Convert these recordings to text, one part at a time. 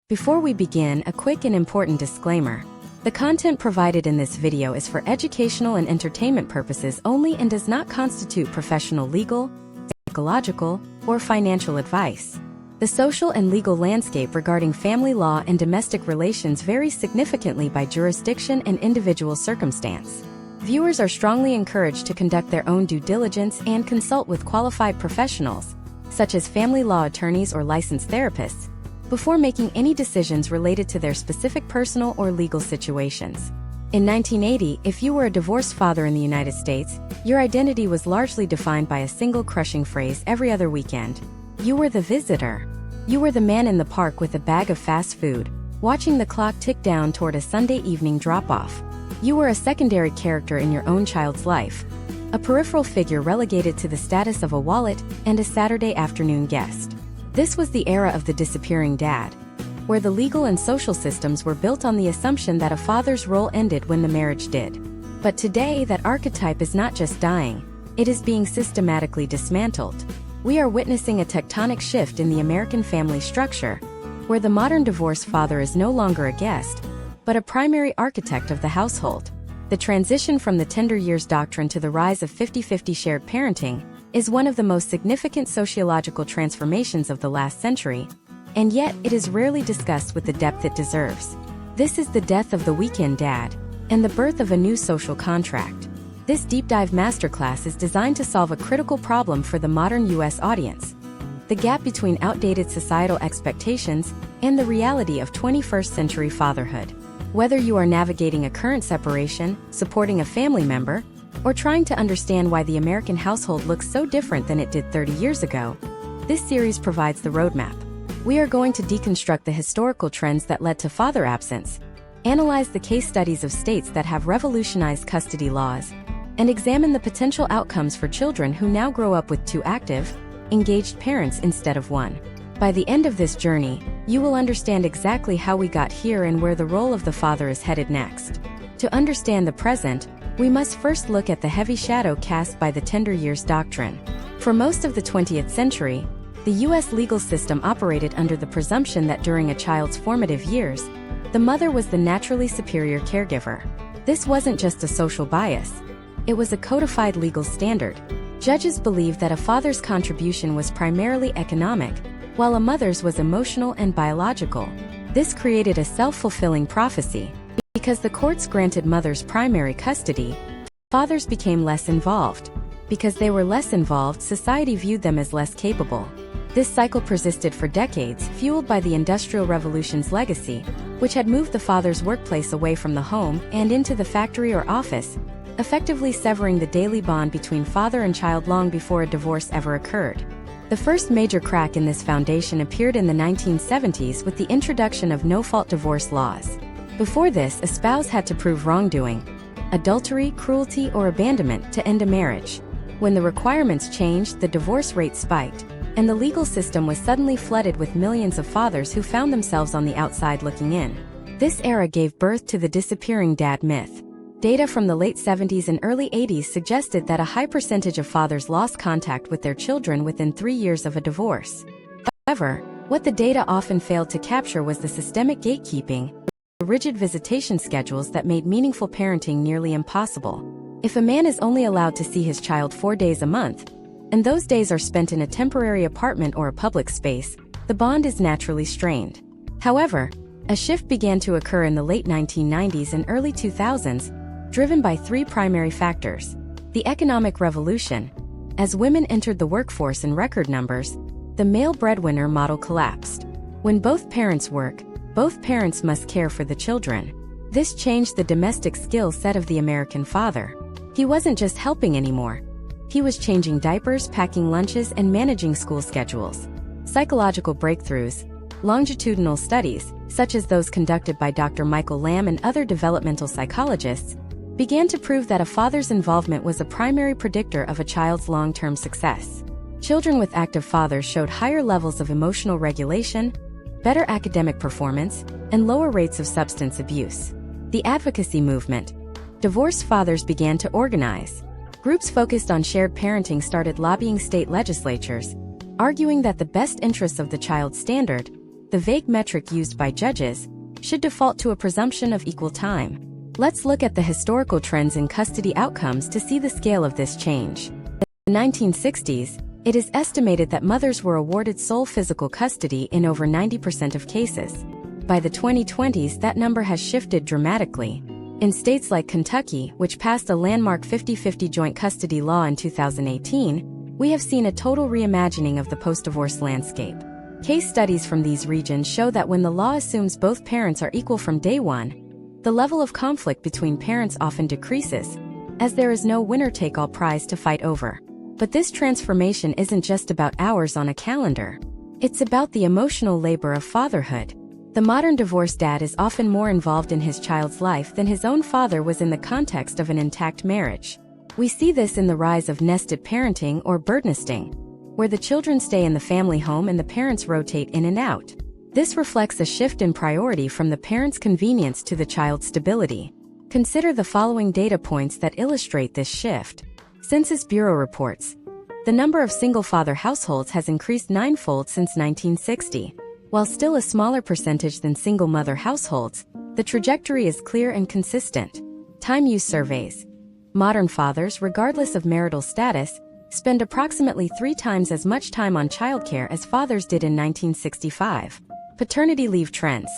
Before we begin, a quick and important disclaimer. The content provided in this video is for educational and entertainment purposes only and does not constitute professional legal, psychological, or financial advice. The social and legal landscape regarding family law and domestic relations varies significantly by jurisdiction and individual circumstance. Viewers are strongly encouraged to conduct their own due diligence and consult with qualified professionals, such as family law attorneys or licensed therapists, before making any decisions related to their specific personal or legal situations. In 1980, if you were a divorced father in the United States, your identity was largely defined by a single crushing phrase every other weekend. You were the visitor. You were the man in the park with a bag of fast food, watching the clock tick down toward a Sunday evening drop-off. You were a secondary character in your own child's life, a peripheral figure relegated to the status of a wallet and a Saturday afternoon guest. This was the era of the disappearing dad, where the legal and social systems were built on the assumption that a father's role ended when the marriage did. But today, that archetype is not just dying, it is being systematically dismantled. We are witnessing a tectonic shift in the American family structure, where the modern divorced father is no longer a guest, but a primary architect of the household. The transition from the tender years doctrine to the rise of 50-50 shared parenting is one of the most significant sociological transformations of the last century, and yet it is rarely discussed with the depth it deserves. This is the death of the weekend dad, and the birth of a new social contract. This deep dive masterclass is designed to solve a critical problem for the modern U.S. audience: the gap between outdated societal expectations and the reality of 21st century fatherhood. Whether you are navigating a current separation, supporting a family member, or trying to understand why the American household looks so different than it did 30 years ago, this series provides the roadmap. We are going to deconstruct the historical trends that led to father absence, analyze the case studies of states that have revolutionized custody laws, and examine the potential outcomes for children who now grow up with two active, engaged parents instead of one. By the end of this journey, you will understand exactly how we got here and where the role of the father is headed next. To understand the present, we must first look at the heavy shadow cast by the tender years doctrine. For most of the 20th century, the U.S. legal system operated under the presumption that during a child's formative years, the mother was the naturally superior caregiver. This wasn't just a social bias. It was a codified legal standard. Judges believed that a father's contribution was primarily economic, while a mother's was emotional and biological. This created a self-fulfilling prophecy. Because the courts granted mothers primary custody, fathers became less involved. Because they were less involved, society viewed them as less capable. This cycle persisted for decades, fueled by the Industrial Revolution's legacy, which had moved the father's workplace away from the home and into the factory or office, effectively severing the daily bond between father and child long before a divorce ever occurred. The first major crack in this foundation appeared in the 1970s with the introduction of no-fault divorce laws. Before this, a spouse had to prove wrongdoing, adultery, cruelty, or abandonment to end a marriage. When the requirements changed, the divorce rate spiked, and the legal system was suddenly flooded with millions of fathers who found themselves on the outside looking in. This era gave birth to the disappearing dad myth. Data from the late 70s and early 80s suggested that a high percentage of fathers lost contact with their children within 3 years of a divorce. However, what the data often failed to capture was the systemic gatekeeping, rigid visitation schedules that made meaningful parenting nearly impossible. If a man is only allowed to see his child 4 days a month, and those days are spent in a temporary apartment or a public space, the bond is naturally strained. However, a shift began to occur in the late 1990s and early 2000s, driven by three primary factors. The economic revolution. As women entered the workforce in record numbers, the male breadwinner model collapsed. When both parents work, both parents must care for the children. This changed the domestic skill set of the American father. He wasn't just helping anymore. He was changing diapers, packing lunches, and managing school schedules. Psychological breakthroughs. Longitudinal studies, such as those conducted by Dr. Michael Lamb and other developmental psychologists, began to prove that a father's involvement was a primary predictor of a child's long-term success. Children with active fathers showed higher levels of emotional regulation, better academic performance, and lower rates of substance abuse. The advocacy movement. Divorced fathers began to organize. Groups focused on shared parenting started lobbying state legislatures, arguing that the best interests of the child standard the vague metric used by judges, should default to a presumption of equal time. Let's look at the historical trends in custody outcomes to see the scale of this change. In the 1960s, it is estimated that mothers were awarded sole physical custody in over 90% of cases. By the 2020s, that number has shifted dramatically. In states like Kentucky, which passed a landmark 50-50 joint custody law in 2018, we have seen a total reimagining of the post-divorce landscape. Case studies from these regions show that when the law assumes both parents are equal from day one, the level of conflict between parents often decreases, as there is no winner-take-all prize to fight over. But this transformation isn't just about hours on a calendar. It's about the emotional labor of fatherhood. The modern divorced dad is often more involved in his child's life than his own father was in the context of an intact marriage. We see this in the rise of nested parenting or birdnesting, where the children stay in the family home and the parents rotate in and out. This reflects a shift in priority from the parent's convenience to the child's stability. Consider the following data points that illustrate this shift. Census Bureau reports, the number of single-father households has increased ninefold since 1960. While still a smaller percentage than single-mother households, the trajectory is clear and consistent. Time use surveys. Modern fathers, regardless of marital status, spend approximately 3 times as much time on childcare as fathers did in 1965. Paternity leave trends.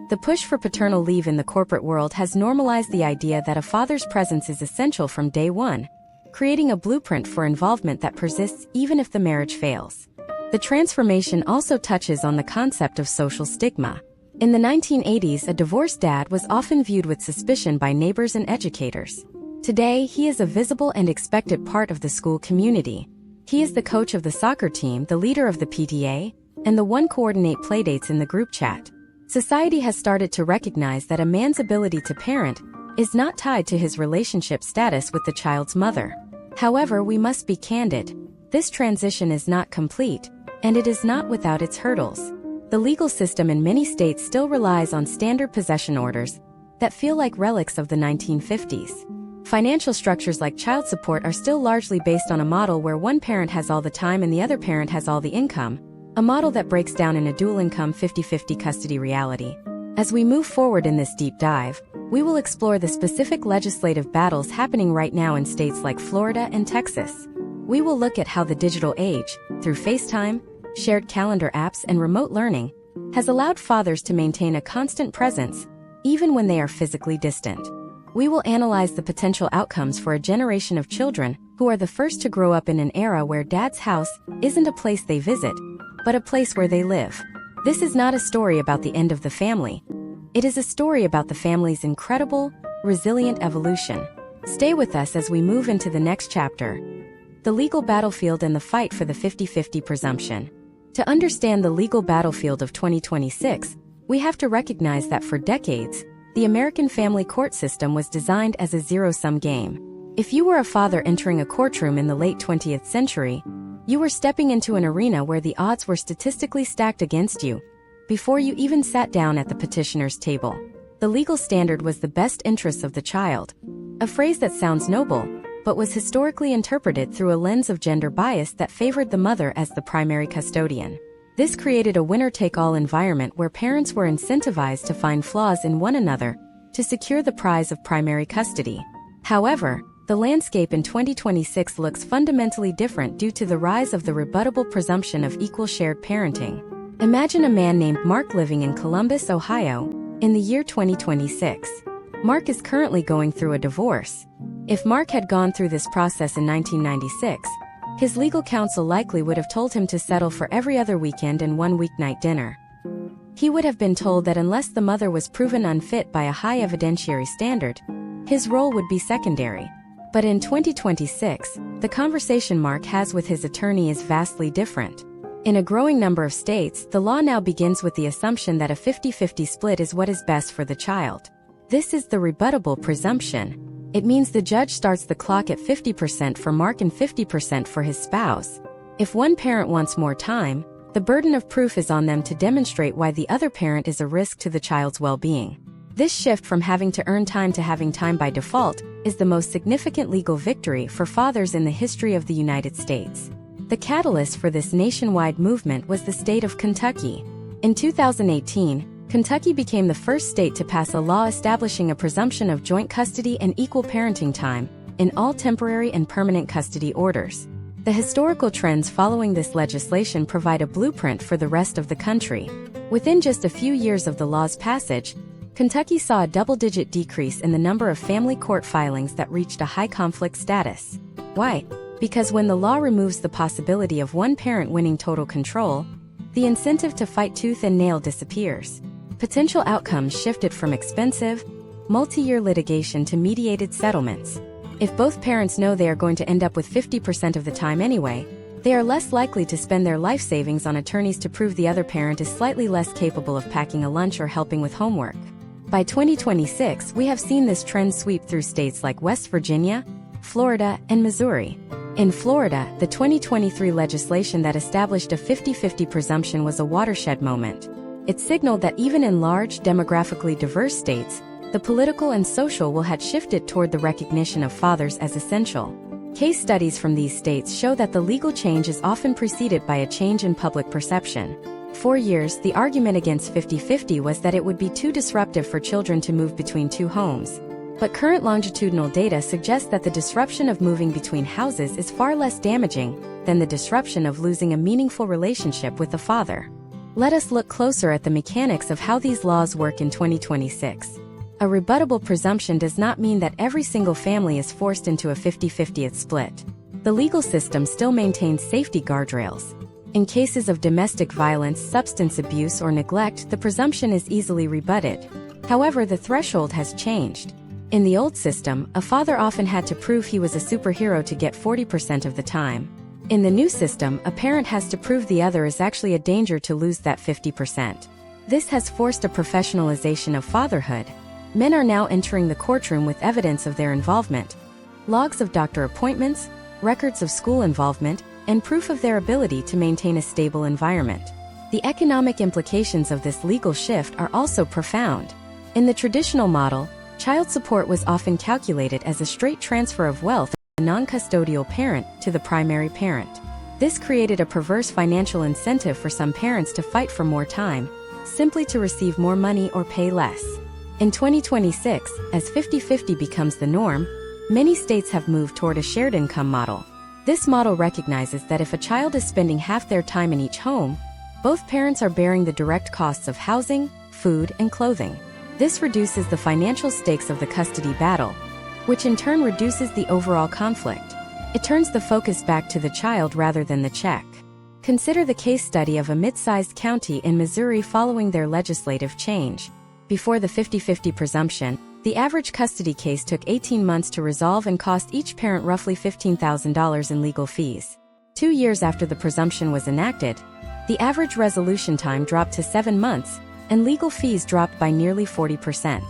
The push for paternal leave in the corporate world has normalized the idea that a father's presence is essential from day one, creating a blueprint for involvement that persists even if the marriage fails. The transformation also touches on the concept of social stigma. In the 1980s, a divorced dad was often viewed with suspicion by neighbors and educators. Today, he is a visible and expected part of the school community. He is the coach of the soccer team, the leader of the PTA, and the one coordinate playdates in the group chat. Society has started to recognize that a man's ability to parent is not tied to his relationship status with the child's mother. However, we must be candid. This transition is not complete, and it is not without its hurdles. The legal system in many states still relies on standard possession orders that feel like relics of the 1950s. Financial structures like child support are still largely based on a model where one parent has all the time and the other parent has all the income, a model that breaks down in a dual-income 50-50 custody reality. As we move forward in this deep dive, we will explore the specific legislative battles happening right now in states like Florida and Texas. We will look at how the digital age, through FaceTime, shared calendar apps, and remote learning, has allowed fathers to maintain a constant presence, even when they are physically distant. We will analyze the potential outcomes for a generation of children who are the first to grow up in an era where dad's house isn't a place they visit, but a place where they live. This is not a story about the end of the family. It is a story about the family's incredible, resilient evolution. Stay with us as we move into the next chapter. The legal battlefield and the fight for the 50-50 presumption. To understand the legal battlefield of 2026, we have to recognize that for decades, the American family court system was designed as a zero-sum game. If you were a father entering a courtroom in the late 20th century, you were stepping into an arena where the odds were statistically stacked against you before you even sat down at the petitioner's table. The legal standard was the best interests of the child, a phrase that sounds noble, but was historically interpreted through a lens of gender bias that favored the mother as the primary custodian. This created a winner-take-all environment where parents were incentivized to find flaws in one another to secure the prize of primary custody. However, the landscape in 2026 looks fundamentally different due to the rise of the rebuttable presumption of equal shared parenting. Imagine a man named Mark living in Columbus, Ohio, in the year 2026. Mark is currently going through a divorce. If Mark had gone through this process in 1996, his legal counsel likely would have told him to settle for every other weekend and one weeknight dinner. He would have been told that unless the mother was proven unfit by a high evidentiary standard, his role would be secondary. But in 2026, the conversation Mark has with his attorney is vastly different. In a growing number of states, the law now begins with the assumption that a 50-50 split is what is best for the child. This is the rebuttable presumption. It means the judge starts the clock at 50% for Mark and 50% for his spouse. If one parent wants more time, the burden of proof is on them to demonstrate why the other parent is a risk to the child's well-being. This shift from having to earn time to having time by default is the most significant legal victory for fathers in the history of the United States. The catalyst for this nationwide movement was the state of Kentucky. In 2018, Kentucky became the first state to pass a law establishing a presumption of joint custody and equal parenting time in all temporary and permanent custody orders. The historical trends following this legislation provide a blueprint for the rest of the country. Within just a few years of the law's passage, Kentucky saw a double-digit decrease in the number of family court filings that reached a high conflict status. Why? Because when the law removes the possibility of one parent winning total control, the incentive to fight tooth and nail disappears. Potential outcomes shifted from expensive, multi-year litigation to mediated settlements. If both parents know they are going to end up with 50% of the time anyway, they are less likely to spend their life savings on attorneys to prove the other parent is slightly less capable of packing a lunch or helping with homework. By 2026, we have seen this trend sweep through states like West Virginia, Florida, and Missouri. In Florida, the 2023 legislation that established a 50-50 presumption was a watershed moment. It signaled that even in large, demographically diverse states, the political and social will had shifted toward the recognition of fathers as essential. Case studies from these states show that the legal change is often preceded by a change in public perception. For years, the argument against 50-50 was that it would be too disruptive for children to move between two homes. But current longitudinal data suggests that the disruption of moving between houses is far less damaging than the disruption of losing a meaningful relationship with the father. Let us look closer at the mechanics of how these laws work in 2026. A rebuttable presumption does not mean that every single family is forced into a 50-50 split. The legal system still maintains safety guardrails. In cases of domestic violence, substance abuse, or neglect, the presumption is easily rebutted. However, the threshold has changed. In the old system, a father often had to prove he was a superhero to get 40% of the time. In the new system, a parent has to prove the other is actually a danger to lose that 50%. This has forced a professionalization of fatherhood. Men are now entering the courtroom with evidence of their involvement, logs of doctor appointments, records of school involvement, and proof of their ability to maintain a stable environment. The economic implications of this legal shift are also profound. In the traditional model, child support was often calculated as a straight transfer of wealth from a non-custodial parent to the primary parent. This created a perverse financial incentive for some parents to fight for more time, simply to receive more money or pay less. In 2026, as 50-50 becomes the norm, many states have moved toward a shared income model. This model recognizes that if a child is spending half their time in each home, both parents are bearing the direct costs of housing, food, and clothing. This reduces the financial stakes of the custody battle, which in turn reduces the overall conflict. It turns the focus back to the child rather than the check. Consider the case study of a mid-sized county in Missouri following their legislative change. Before the 50-50 presumption, the average custody case took 18 months to resolve and cost each parent roughly $15,000 in legal fees. 2 years after the presumption was enacted, the average resolution time dropped to 7 months, and legal fees dropped by nearly 40%.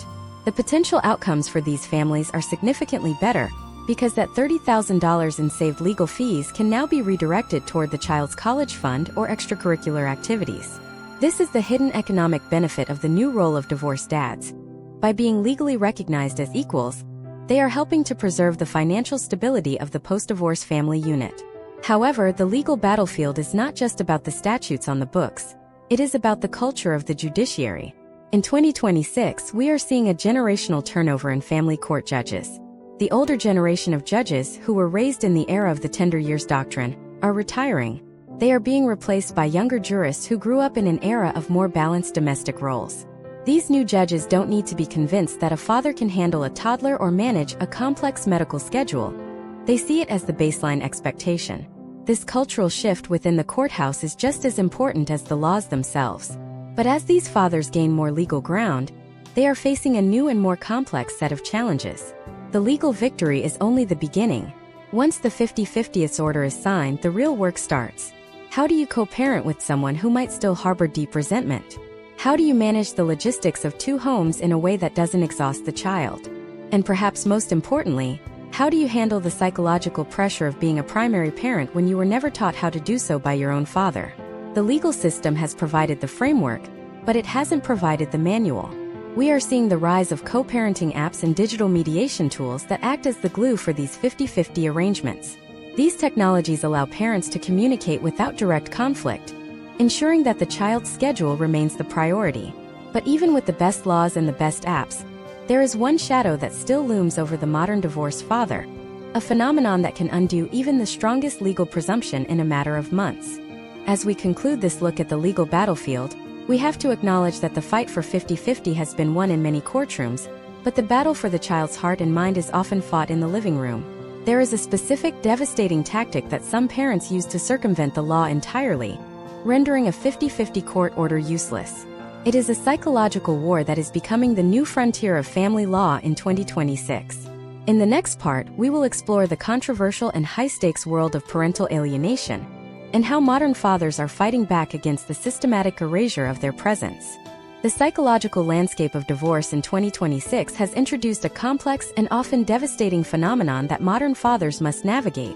The potential outcomes for these families are significantly better, because that $30,000 in saved legal fees can now be redirected toward the child's college fund or extracurricular activities. This is the hidden economic benefit of the new role of divorced dads. By being legally recognized as equals, they are helping to preserve the financial stability of the post-divorce family unit. However, the legal battlefield is not just about the statutes on the books. It is about the culture of the judiciary. In 2026, we are seeing a generational turnover in family court judges. The older generation of judges, who were raised in the era of the tender years doctrine, are retiring. They are being replaced by younger jurists who grew up in an era of more balanced domestic roles. These new judges don't need to be convinced that a father can handle a toddler or manage a complex medical schedule. They see it as the baseline expectation. This cultural shift within the courthouse is just as important as the laws themselves. But as these fathers gain more legal ground, they are facing a new and more complex set of challenges. The legal victory is only the beginning. Once the 50-50th order is signed, the real work starts. How do you co-parent with someone who might still harbor deep resentment? How do you manage the logistics of two homes in a way that doesn't exhaust the child? And perhaps most importantly, how do you handle the psychological pressure of being a primary parent when you were never taught how to do so by your own father? The legal system has provided the framework, but it hasn't provided the manual. We are seeing the rise of co-parenting apps and digital mediation tools that act as the glue for these 50-50 arrangements. These technologies allow parents to communicate without direct conflict, ensuring that the child's schedule remains the priority. But even with the best laws and the best apps, there is one shadow that still looms over the modern divorced father, a phenomenon that can undo even the strongest legal presumption in a matter of months. As we conclude this look at the legal battlefield, we have to acknowledge that the fight for 50-50 has been won in many courtrooms, but the battle for the child's heart and mind is often fought in the living room. There is a specific devastating tactic that some parents use to circumvent the law entirely, rendering a 50-50 court order useless. It is a psychological war that is becoming the new frontier of family law in 2026. In the next part, we will explore the controversial and high-stakes world of parental alienation, and how modern fathers are fighting back against the systematic erasure of their presence. The psychological landscape of divorce in 2026 has introduced a complex and often devastating phenomenon that modern fathers must navigate: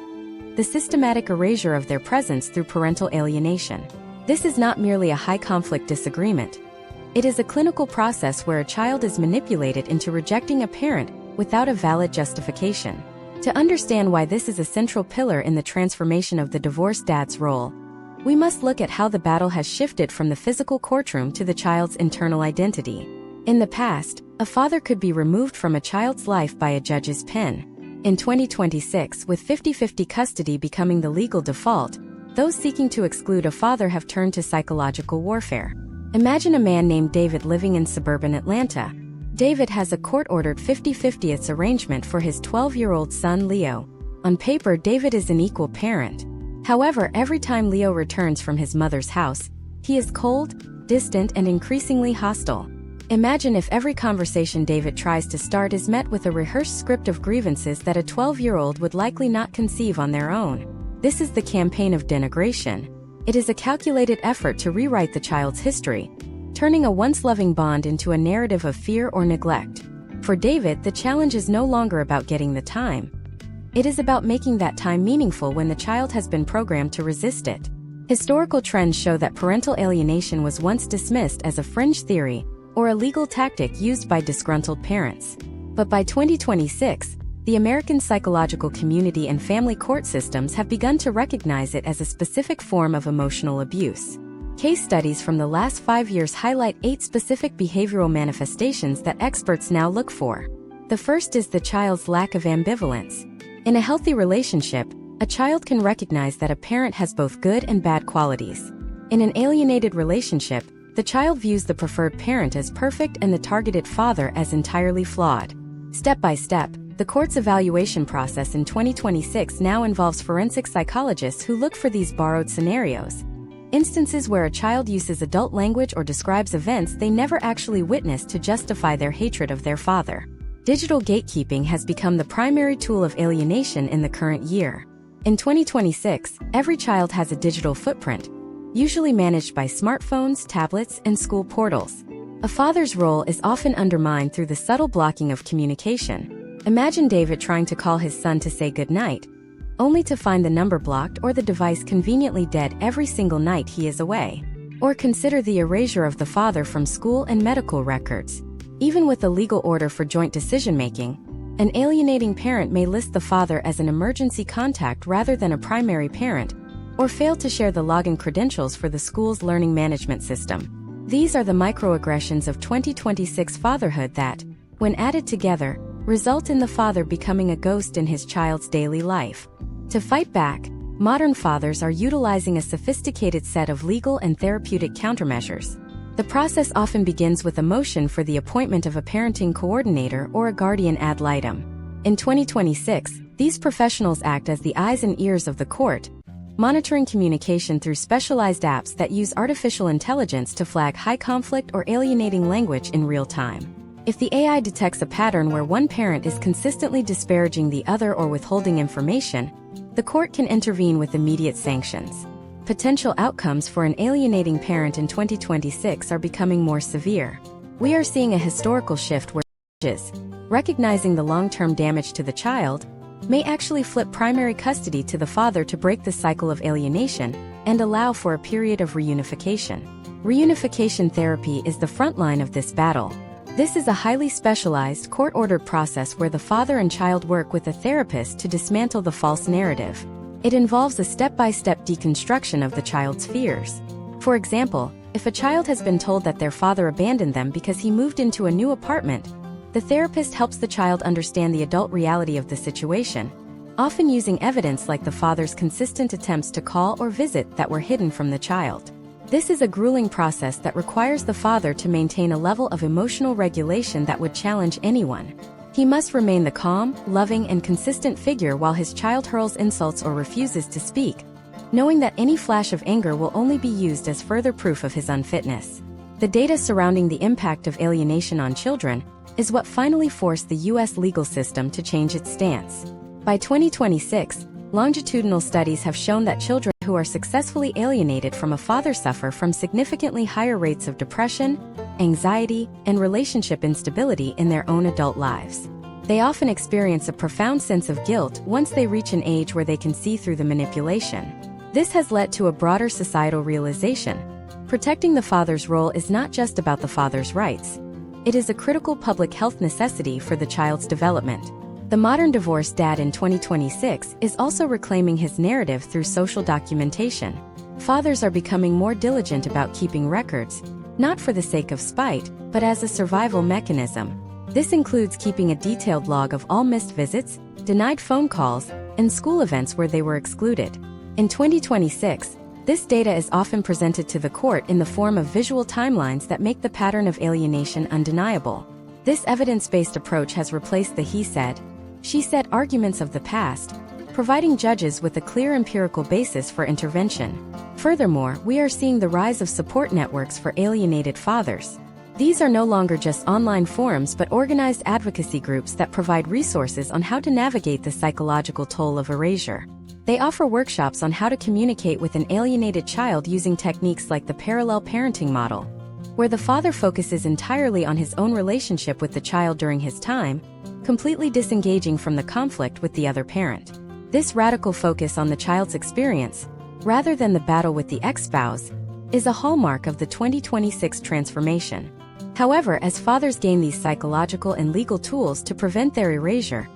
the systematic erasure of their presence through parental alienation. This is not merely a high-conflict disagreement. It is a clinical process where a child is manipulated into rejecting a parent without a valid justification. To understand why this is a central pillar in the transformation of the divorced dad's role, we must look at how the battle has shifted from the physical courtroom to the child's internal identity. In the past, a father could be removed from a child's life by a judge's pen. In 2026, with 50-50 custody becoming the legal default, those seeking to exclude a father have turned to psychological warfare. Imagine a man named David living in suburban Atlanta. David has a court-ordered 50-50 arrangement for his 12-year-old son Leo. On paper, David is an equal parent. However, every time Leo returns from his mother's house, he is cold, distant, and increasingly hostile. Imagine if every conversation David tries to start is met with a rehearsed script of grievances that a 12-year-old would likely not conceive on their own. This is the campaign of denigration. It is a calculated effort to rewrite the child's history, turning a once loving bond into a narrative of fear or neglect. For David, the challenge is no longer about getting the time. It is about making that time meaningful when the child has been programmed to resist it. Historical trends show that parental alienation was once dismissed as a fringe theory or a legal tactic used by disgruntled parents. But by 2026, the American psychological community and family court systems have begun to recognize it as a specific form of emotional abuse. Case studies from the last 5 years highlight 8 specific behavioral manifestations that experts now look for. The first is the child's lack of ambivalence. In a healthy relationship, a child can recognize that a parent has both good and bad qualities. In an alienated relationship, the child views the preferred parent as perfect and the targeted father as entirely flawed. Step by step, the court's evaluation process in 2026 now involves forensic psychologists who look for these borrowed scenarios, instances where a child uses adult language or describes events they never actually witnessed to justify their hatred of their father. Digital gatekeeping has become the primary tool of alienation in the current year. In 2026, every child has a digital footprint, usually managed by smartphones, tablets, and school portals. A father's role is often undermined through the subtle blocking of communication. Imagine David trying to call his son to say goodnight, only to find the number blocked or the device conveniently dead every single night he is away. Or consider the erasure of the father from school and medical records. Even with a legal order for joint decision-making, an alienating parent may list the father as an emergency contact rather than a primary parent, or fail to share the login credentials for the school's learning management system. These are the microaggressions of 2026 fatherhood that, when added together, result in the father becoming a ghost in his child's daily life. To fight back, modern fathers are utilizing a sophisticated set of legal and therapeutic countermeasures. The process often begins with a motion for the appointment of a parenting coordinator or a guardian ad litem. In 2026, these professionals act as the eyes and ears of the court, monitoring communication through specialized apps that use artificial intelligence to flag high conflict or alienating language in real time. If the AI detects a pattern where one parent is consistently disparaging the other or withholding information, the court can intervene with immediate sanctions. Potential outcomes for an alienating parent in 2026 are becoming more severe. We are seeing a historical shift where judges, recognizing the long-term damage to the child, may actually flip primary custody to the father to break the cycle of alienation and allow for a period of reunification. Reunification therapy is the front line of this battle. This is a highly specialized, court-ordered process where the father and child work with a therapist to dismantle the false narrative. It involves a step-by-step deconstruction of the child's fears. For example, if a child has been told that their father abandoned them because he moved into a new apartment, the therapist helps the child understand the adult reality of the situation, often using evidence like the father's consistent attempts to call or visit that were hidden from the child. This is a grueling process that requires the father to maintain a level of emotional regulation that would challenge anyone. He must remain the calm, loving, and consistent figure while his child hurls insults or refuses to speak, knowing that any flash of anger will only be used as further proof of his unfitness. The data surrounding the impact of alienation on children is what finally forced the U.S. legal system to change its stance. By 2026, longitudinal studies have shown that children who are successfully alienated from a father suffer from significantly higher rates of depression, anxiety, and relationship instability in their own adult lives. They often experience a profound sense of guilt once they reach an age where they can see through the manipulation. This has led to a broader societal realization. Protecting the father's role is not just about the father's rights. It is a critical public health necessity for the child's development. The modern divorced dad in 2026 is also reclaiming his narrative through social documentation. Fathers are becoming more diligent about keeping records, not for the sake of spite, but as a survival mechanism. This includes keeping a detailed log of all missed visits, denied phone calls, and school events where they were excluded. In 2026, this data is often presented to the court in the form of visual timelines that make the pattern of alienation undeniable. This evidence-based approach has replaced the he said, she said arguments of the past, providing judges with a clear empirical basis for intervention. Furthermore, we are seeing the rise of support networks for alienated fathers. These are no longer just online forums but organized advocacy groups that provide resources on how to navigate the psychological toll of erasure. They offer workshops on how to communicate with an alienated child using techniques like the parallel parenting model, where the father focuses entirely on his own relationship with the child during his time, completely disengaging from the conflict with the other parent. This radical focus on the child's experience, rather than the battle with the ex-spouse, is a hallmark of the 2026 transformation. However, as fathers gain these psychological and legal tools to prevent their erasure,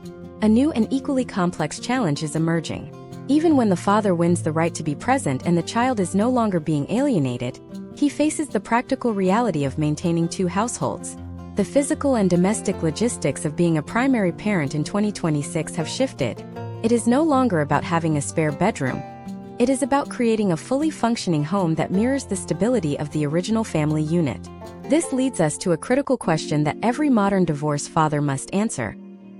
a new and equally complex challenge is emerging. Even when the father wins the right to be present and the child is no longer being alienated, he faces the practical reality of maintaining two households. The physical and domestic logistics of being a primary parent in 2026 have shifted. It is no longer about having a spare bedroom. It is about creating a fully functioning home that mirrors the stability of the original family unit. This leads us to a critical question that every modern divorced father must answer.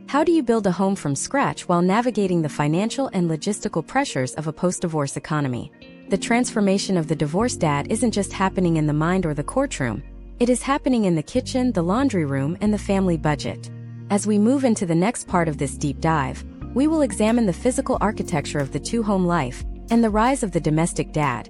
How do you build a home from scratch while navigating the financial and logistical pressures of a post-divorce economy? The transformation of the divorced dad isn't just happening in the mind or the courtroom. It is happening in the kitchen, the laundry room, and the family budget. As we move into the next part of this deep dive, we will examine the physical architecture of the two-home life and the rise of the domestic dad,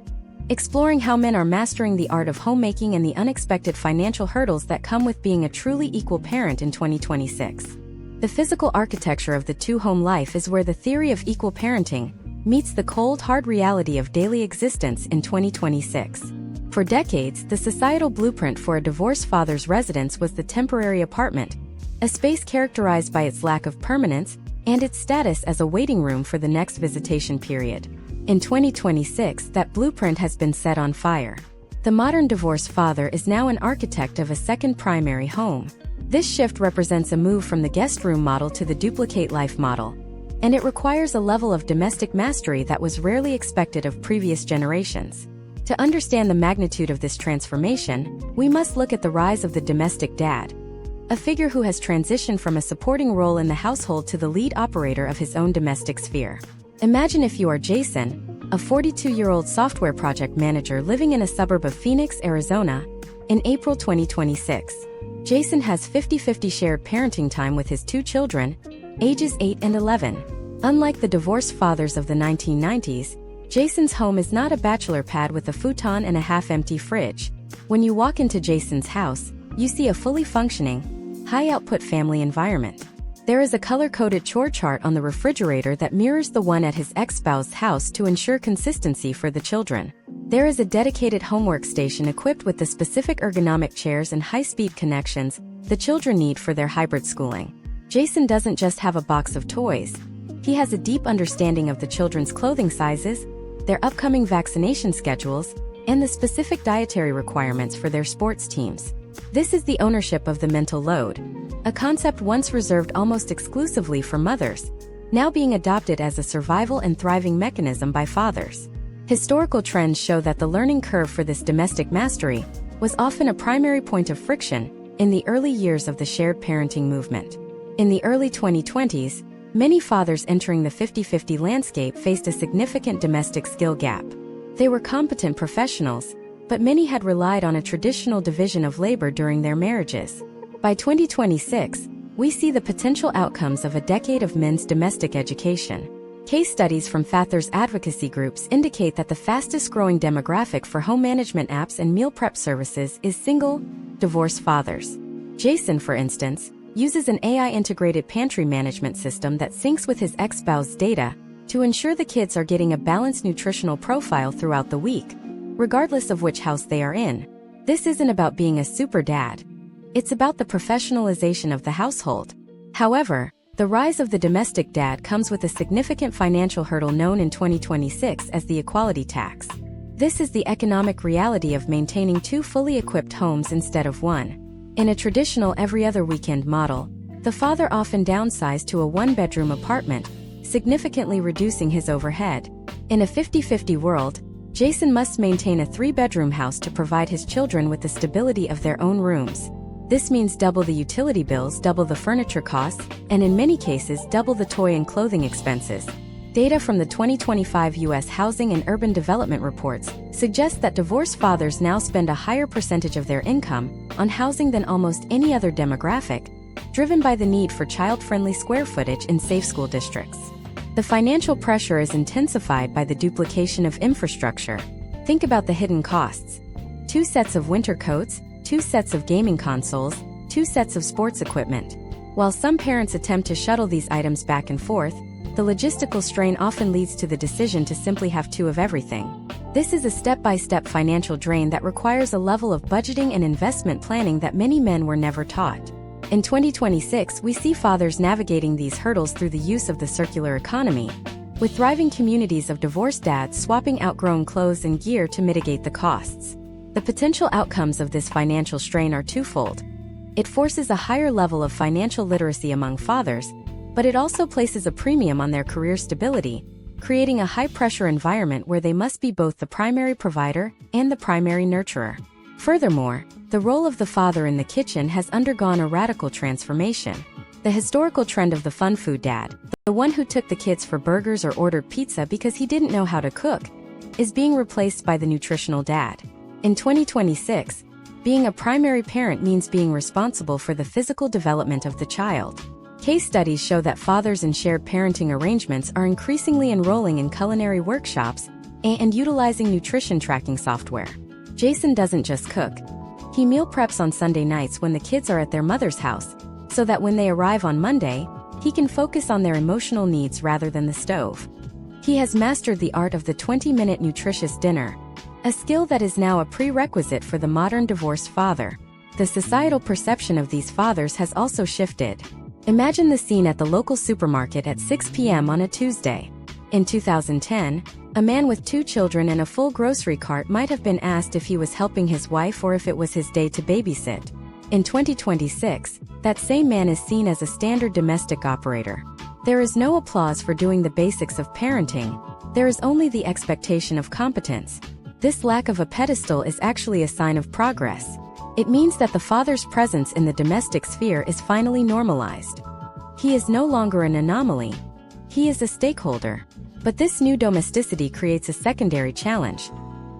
exploring how men are mastering the art of homemaking and the unexpected financial hurdles that come with being a truly equal parent in 2026. The physical architecture of the two-home life is where the theory of equal parenting meets the cold, hard reality of daily existence in 2026. For decades, the societal blueprint for a divorced father's residence was the temporary apartment, a space characterized by its lack of permanence and its status as a waiting room for the next visitation period. In 2026, that blueprint has been set on fire. The modern divorced father is now an architect of a second primary home. This shift represents a move from the guest room model to the duplicate life model, and it requires a level of domestic mastery that was rarely expected of previous generations. To understand the magnitude of this transformation, we must look at the rise of the domestic dad, a figure who has transitioned from a supporting role in the household to the lead operator of his own domestic sphere. Imagine if you are Jason, a 42-year-old software project manager living in a suburb of Phoenix, Arizona, in April 2026. Jason has 50-50 shared parenting time with his two children, ages 8 and 11. Unlike the divorced fathers of the 1990s, Jason's home is not a bachelor pad with a futon and a half-empty fridge. When you walk into Jason's house, you see a fully functioning, high-output family environment. There is a color-coded chore chart on the refrigerator that mirrors the one at his ex-spouse's house to ensure consistency for the children. There is a dedicated homework station equipped with the specific ergonomic chairs and high-speed connections the children need for their hybrid schooling. Jason doesn't just have a box of toys. He has a deep understanding of the children's clothing sizes, their upcoming vaccination schedules, and the specific dietary requirements for their sports teams. This is the ownership of the mental load, a concept once reserved almost exclusively for mothers, now being adopted as a survival and thriving mechanism by fathers. Historical trends show that the learning curve for this domestic mastery was often a primary point of friction in the early years of the shared parenting movement. In the early 2020s, many fathers entering the 50-50 landscape faced a significant domestic skill gap. They were competent professionals, but many had relied on a traditional division of labor during their marriages. By 2026, we see the potential outcomes of a decade of men's domestic education. Case studies from fathers advocacy groups indicate that the fastest-growing demographic for home management apps and meal prep services is single, divorced fathers. Jason, for instance, uses an AI-integrated pantry management system that syncs with his ex-spouse's data to ensure the kids are getting a balanced nutritional profile throughout the week, regardless of which house they are in. This isn't about being a super dad. It's about the professionalization of the household. However, the rise of the domestic dad comes with a significant financial hurdle known in 2026 as the equality tax. This is the economic reality of maintaining two fully equipped homes instead of one. In a traditional every other weekend model, the father often downsized to a one-bedroom apartment, significantly reducing his overhead. In a 50-50 world, Jason must maintain a three-bedroom house to provide his children with the stability of their own rooms. This means double the utility bills, double the furniture costs, and in many cases double the toy and clothing expenses. Data from the 2025 U.S. Housing and Urban Development reports suggest that divorced fathers now spend a higher percentage of their income on housing than almost any other demographic, driven by the need for child-friendly square footage in safe school districts. The financial pressure is intensified by the duplication of infrastructure. Think about the hidden costs. 2 sets of winter coats, 2 sets of gaming consoles, 2 sets of sports equipment. While some parents attempt to shuttle these items back and forth, the logistical strain often leads to the decision to simply have 2 of everything. This is a step-by-step financial drain that requires a level of budgeting and investment planning that many men were never taught. In 2026, we see fathers navigating these hurdles through the use of the circular economy, with thriving communities of divorced dads swapping outgrown clothes and gear to mitigate the costs. The potential outcomes of this financial strain are twofold. It forces a higher level of financial literacy among fathers, but it also places a premium on their career stability, creating a high-pressure environment where they must be both the primary provider and the primary nurturer. Furthermore, the role of the father in the kitchen has undergone a radical transformation. The historical trend of the fun food dad, the one who took the kids for burgers or ordered pizza because he didn't know how to cook, is being replaced by the nutritional dad. In 2026, being a primary parent means being responsible for the physical development of the child. Case studies show that fathers in shared parenting arrangements are increasingly enrolling in culinary workshops and utilizing nutrition tracking software. Jason doesn't just cook. He meal preps on Sunday nights when the kids are at their mother's house, so that when they arrive on Monday, he can focus on their emotional needs rather than the stove. He has mastered the art of the 20-minute nutritious dinner, a skill that is now a prerequisite for the modern divorced father. The societal perception of these fathers has also shifted. Imagine the scene at the local supermarket at 6 p.m. on a Tuesday. In 2010, a man with 2 children and a full grocery cart might have been asked if he was helping his wife or if it was his day to babysit. In 2026, that same man is seen as a standard domestic operator. There is no applause for doing the basics of parenting. There is only the expectation of competence. This lack of a pedestal is actually a sign of progress. It means that the father's presence in the domestic sphere is finally normalized. He is no longer an anomaly. He is a stakeholder. But this new domesticity creates a secondary challenge: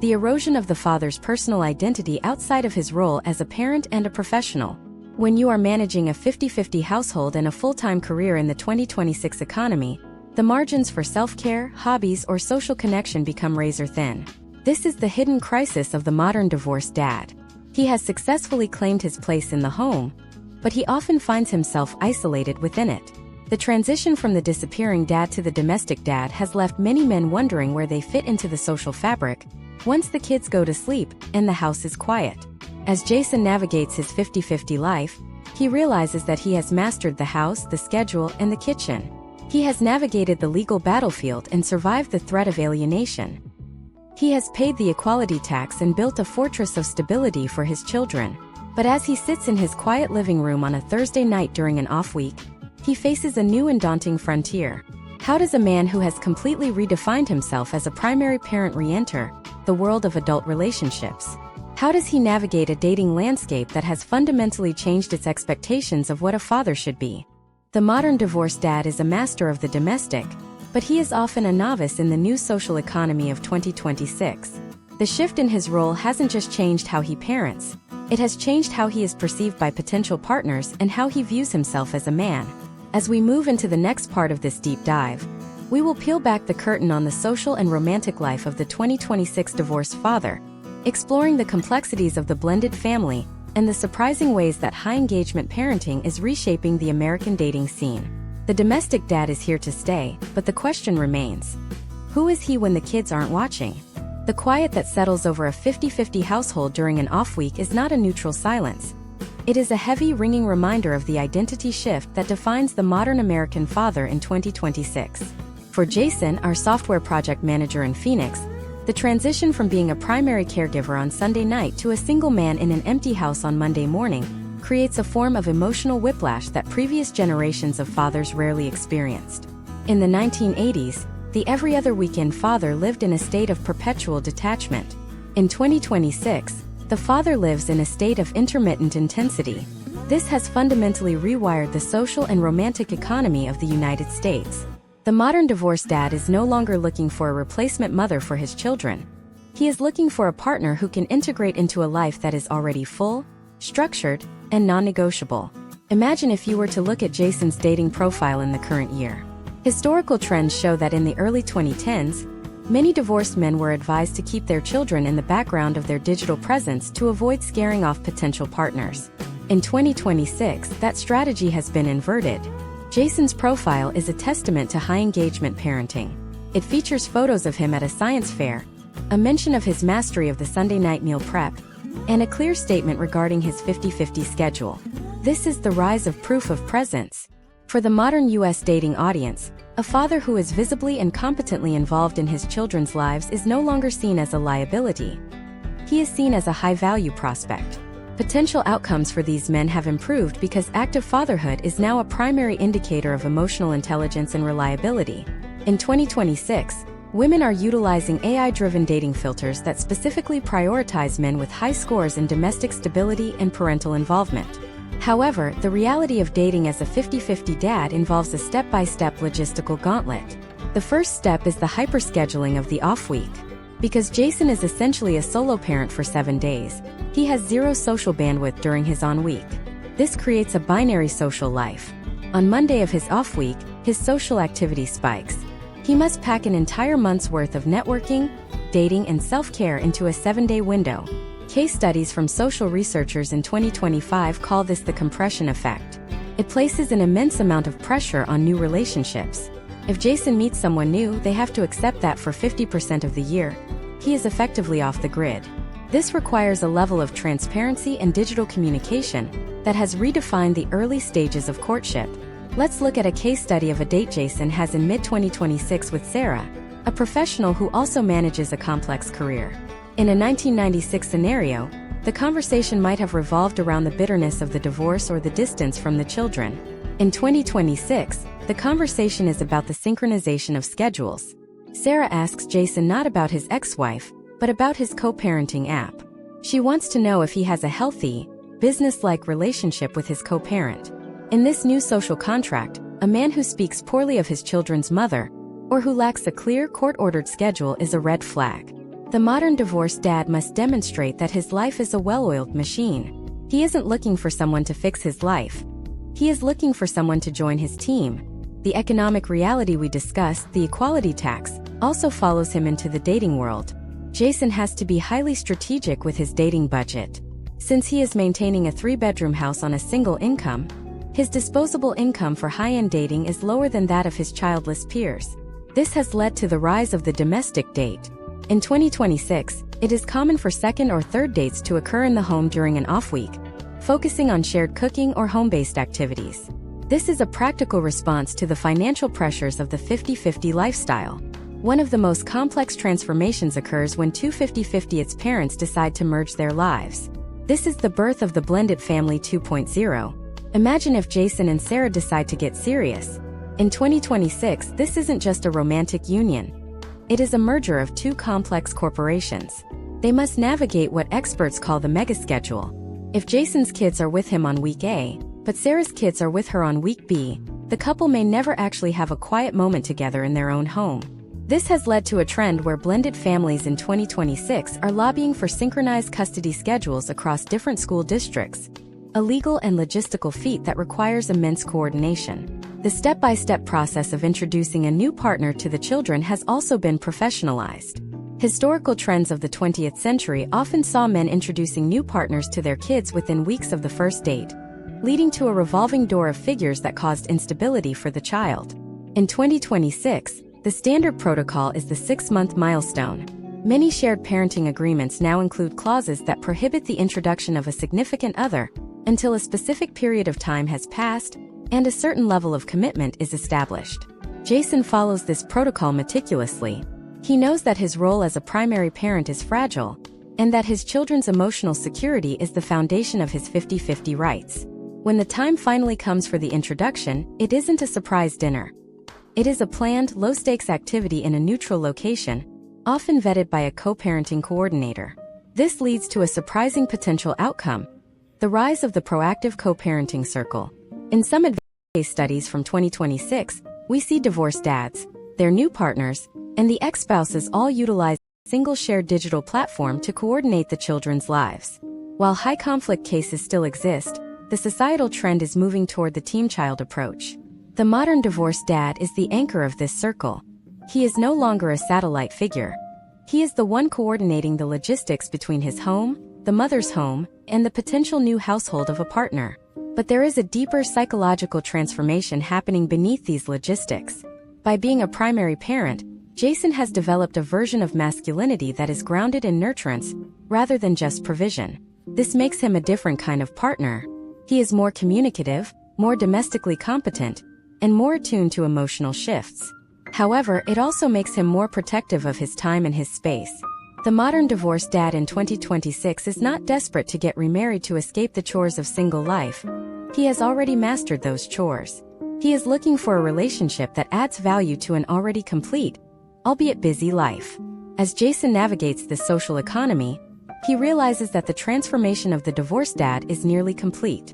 the erosion of the father's personal identity outside of his role as a parent and a professional. When you are managing a 50-50 household and a full-time career in the 2026 economy, the margins for self-care, hobbies, or social connection become razor-thin. This is the hidden crisis of the modern divorced dad. He has successfully claimed his place in the home, but he often finds himself isolated within it. The transition from the disappearing dad to the domestic dad has left many men wondering where they fit into the social fabric once the kids go to sleep and the house is quiet. As Jason navigates his 50-50 life, he realizes that he has mastered the house, the schedule, and the kitchen. He has navigated the legal battlefield and survived the threat of alienation. He has paid the equality tax and built a fortress of stability for his children. But as he sits in his quiet living room on a Thursday night during an off week, he faces a new and daunting frontier. How does a man who has completely redefined himself as a primary parent re-enter the world of adult relationships? How does he navigate a dating landscape that has fundamentally changed its expectations of what a father should be? The modern divorced dad is a master of the domestic, but he is often a novice in the new social economy of 2026. The shift in his role hasn't just changed how he parents, it has changed how he is perceived by potential partners and how he views himself as a man. As we move into the next part of this deep dive, we will peel back the curtain on the social and romantic life of the 2026 divorced father, exploring the complexities of the blended family and the surprising ways that high-engagement parenting is reshaping the American dating scene. The domestic dad is here to stay, but the question remains: who is he when the kids aren't watching? The quiet that settles over a 50-50 household during an off week is not a neutral silence. It is a heavy, ringing reminder of the identity shift that defines the modern American father in 2026. For Jason, our software project manager in Phoenix, the transition from being a primary caregiver on Sunday night to a single man in an empty house on Monday morning creates a form of emotional whiplash that previous generations of fathers rarely experienced. In the 1980s, the every other weekend father lived in a state of perpetual detachment. In 2026, the father lives in a state of intermittent intensity. This has fundamentally rewired the social and romantic economy of the United States. The modern divorced dad is no longer looking for a replacement mother for his children. He is looking for a partner who can integrate into a life that is already full, structured, and non-negotiable. Imagine if you were to look at Jason's dating profile in the current year. Historical trends show that in the early 2010s, many divorced men were advised to keep their children in the background of their digital presence to avoid scaring off potential partners. In 2026, that strategy has been inverted. Jason's profile is a testament to high-engagement parenting. It features photos of him at a science fair, a mention of his mastery of the Sunday night meal prep, and a clear statement regarding his 50-50 schedule. This is the rise of proof of presence. For the modern U.S. dating audience, a father who is visibly and competently involved in his children's lives is no longer seen as a liability. He is seen as a high-value prospect. Potential outcomes for these men have improved because active fatherhood is now a primary indicator of emotional intelligence and reliability. In 2026, women are utilizing AI-driven dating filters that specifically prioritize men with high scores in domestic stability and parental involvement. However, the reality of dating as a 50-50 dad involves a step-by-step logistical gauntlet. The first step is the hyperscheduling of the off-week. Because Jason is essentially a solo parent for 7 days, he has zero social bandwidth during his on-week. This creates a binary social life. On Monday of his off-week, his social activity spikes. He must pack an entire month's worth of networking, dating, and self-care into a 7-day window. Case studies from social researchers in 2025 call this the compression effect. It places an immense amount of pressure on new relationships. If Jason meets someone new, they have to accept that for 50% of the year, he is effectively off the grid. This requires a level of transparency and digital communication that has redefined the early stages of courtship. Let's look at a case study of a date Jason has in mid-2026 with Sarah, a professional who also manages a complex career. In a 1996 scenario, the conversation might have revolved around the bitterness of the divorce or the distance from the children. In 2026, the conversation is about the synchronization of schedules. Sarah asks Jason not about his ex-wife, but about his co-parenting app. She wants to know if he has a healthy, business-like relationship with his co-parent. In this new social contract, a man who speaks poorly of his children's mother, or who lacks a clear court-ordered schedule is a red flag. The modern divorced dad must demonstrate that his life is a well-oiled machine. He isn't looking for someone to fix his life. He is looking for someone to join his team. The economic reality we discussed, the equality tax, also follows him into the dating world. Jason has to be highly strategic with his dating budget. Since he is maintaining a 3-bedroom house on a single income, his disposable income for high-end dating is lower than that of his childless peers. This has led to the rise of the domestic date. In 2026, it is common for second or third dates to occur in the home during an off-week, focusing on shared cooking or home-based activities. This is a practical response to the financial pressures of the 50-50 lifestyle. One of the most complex transformations occurs when two 50-50 parents decide to merge their lives. This is the birth of the blended family 2.0. Imagine if Jason and Sarah decide to get serious. In 2026, this isn't just a romantic union. It is a merger of two complex corporations. They must navigate what experts call the mega schedule. If Jason's kids are with him on week A, but Sarah's kids are with her on week B, the couple may never actually have a quiet moment together in their own home. This has led to a trend where blended families in 2026 are lobbying for synchronized custody schedules across different school districts, a legal and logistical feat that requires immense coordination. The step-by-step process of introducing a new partner to the children has also been professionalized. Historical trends of the 20th century often saw men introducing new partners to their kids within weeks of the first date, leading to a revolving door of figures that caused instability for the child. In 2026, the standard protocol is the 6-month milestone. Many shared parenting agreements now include clauses that prohibit the introduction of a significant other until a specific period of time has passed and a certain level of commitment is established. Jason follows this protocol meticulously. He knows that his role as a primary parent is fragile, and that his children's emotional security is the foundation of his 50-50 rights. When the time finally comes for the introduction, it isn't a surprise dinner. It is a planned, low-stakes activity in a neutral location, often vetted by a co-parenting coordinator. This leads to a surprising potential outcome: the rise of the proactive co-parenting circle. In some advanced case studies from 2026, we see divorced dads, their new partners, and the ex-spouses all utilize a single shared digital platform to coordinate the children's lives. While high-conflict cases still exist, the societal trend is moving toward the team-child approach. The modern divorced dad is the anchor of this circle. He is no longer a satellite figure. He is the one coordinating the logistics between his home, the mother's home, and the potential new household of a partner. But there is a deeper psychological transformation happening beneath these logistics. By being a primary parent, Jason has developed a version of masculinity that is grounded in nurturance, rather than just provision. This makes him a different kind of partner. He is more communicative, more domestically competent, and more attuned to emotional shifts. However, it also makes him more protective of his time and his space. The modern divorced dad in 2026 is not desperate to get remarried to escape the chores of single life. He has already mastered those chores. He is looking for a relationship that adds value to an already complete, albeit busy life. As Jason navigates this social economy, he realizes that the transformation of the divorced dad is nearly complete.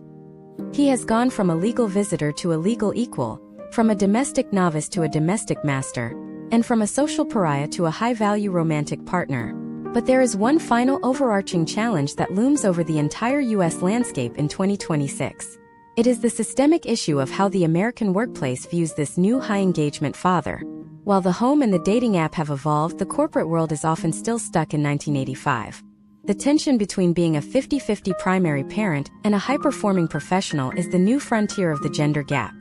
He has gone from a legal visitor to a legal equal, from a domestic novice to a domestic master, and from a social pariah to a high-value romantic partner. But there is one final overarching challenge that looms over the entire U.S. landscape in 2026. It is the systemic issue of how the American workplace views this new high-engagement father. While the home and the dating app have evolved, the corporate world is often still stuck in 1985. The tension between being a 50-50 primary parent and a high-performing professional is the new frontier of the gender gap.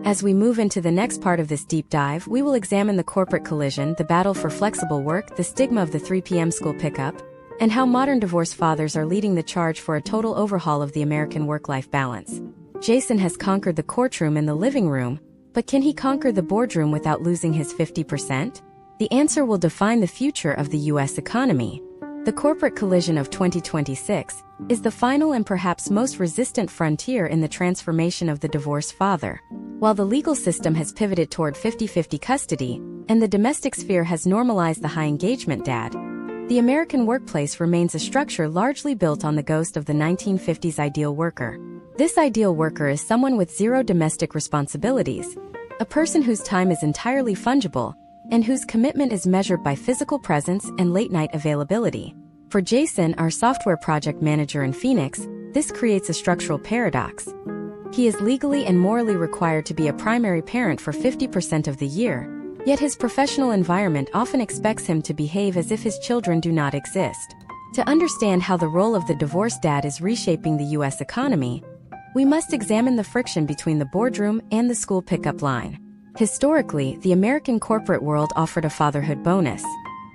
As we move into the next part of this deep dive, we will examine the corporate collision, the battle for flexible work, the stigma of the 3 p.m. school pickup, and how modern divorced fathers are leading the charge for a total overhaul of the American work-life balance. Jason has conquered the courtroom and the living room, but can he conquer the boardroom without losing his 50%? The answer will define the future of the U.S. economy. The corporate collision of 2026 is the final and perhaps most resistant frontier in the transformation of the divorced father. While the legal system has pivoted toward 50-50 custody, and the domestic sphere has normalized the high-engagement dad, the American workplace remains a structure largely built on the ghost of the 1950s ideal worker. This ideal worker is someone with zero domestic responsibilities, a person whose time is entirely fungible, and whose commitment is measured by physical presence and late-night availability. For Jason, our software project manager in Phoenix, this creates a structural paradox. He is legally and morally required to be a primary parent for 50% of the year, yet his professional environment often expects him to behave as if his children do not exist. To understand how the role of the divorced dad is reshaping the U.S. economy, we must examine the friction between the boardroom and the school pickup line. Historically, the American corporate world offered a fatherhood bonus.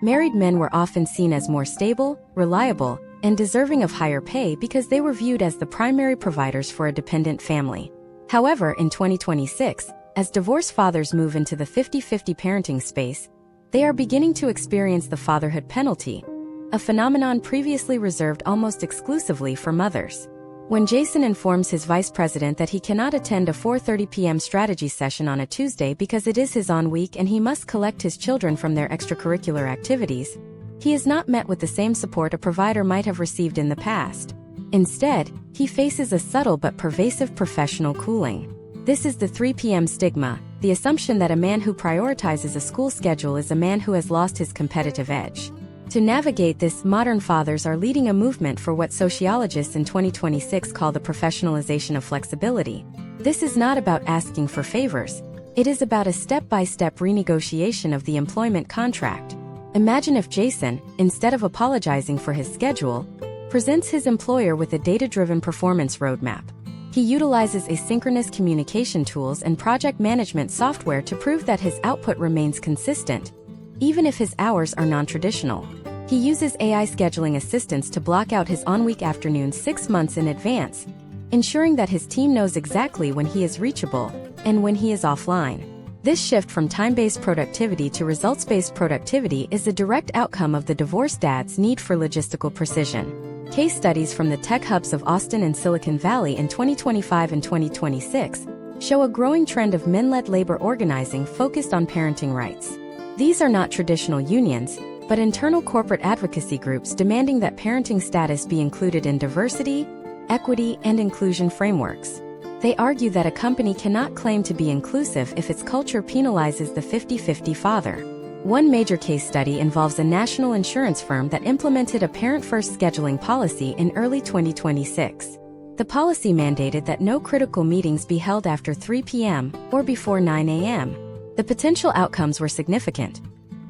Married men were often seen as more stable, reliable, and deserving of higher pay because they were viewed as the primary providers for a dependent family. However, in 2026, as divorced fathers move into the 50-50 parenting space, They are beginning to experience the fatherhood penalty, a phenomenon previously reserved almost exclusively for mothers. When Jason informs his vice president that he cannot attend a 4:30 p.m. strategy session on a Tuesday because it is his on week and he must collect his children from their extracurricular activities, he is not met with the same support a provider might have received in the past. Instead, he faces a subtle but pervasive professional cooling. This is the 3 p.m. stigma, the assumption that a man who prioritizes a school schedule is a man who has lost his competitive edge. To navigate this, modern fathers are leading a movement for what sociologists in 2026 call the professionalization of flexibility. This is not about asking for favors. It is about a step-by-step renegotiation of the employment contract. Imagine if Jason, instead of apologizing for his schedule, presents his employer with a data-driven performance roadmap. He utilizes asynchronous communication tools and project management software to prove that his output remains consistent, even if his hours are non-traditional. He uses AI scheduling assistants to block out his on-week afternoons 6 months in advance, ensuring that his team knows exactly when he is reachable and when he is offline. This shift from time-based productivity to results-based productivity is a direct outcome of the divorced dad's need for logistical precision. Case studies from the tech hubs of Austin and Silicon Valley in 2025 and 2026 show a growing trend of men-led labor organizing focused on parenting rights. These are not traditional unions, but internal corporate advocacy groups demanding that parenting status be included in diversity, equity, and inclusion frameworks. They argue that a company cannot claim to be inclusive if its culture penalizes the 50-50 father. One major case study involves a national insurance firm that implemented a parent-first scheduling policy in early 2026. The policy mandated that no critical meetings be held after 3 p.m. or before 9 a.m. The potential outcomes were significant.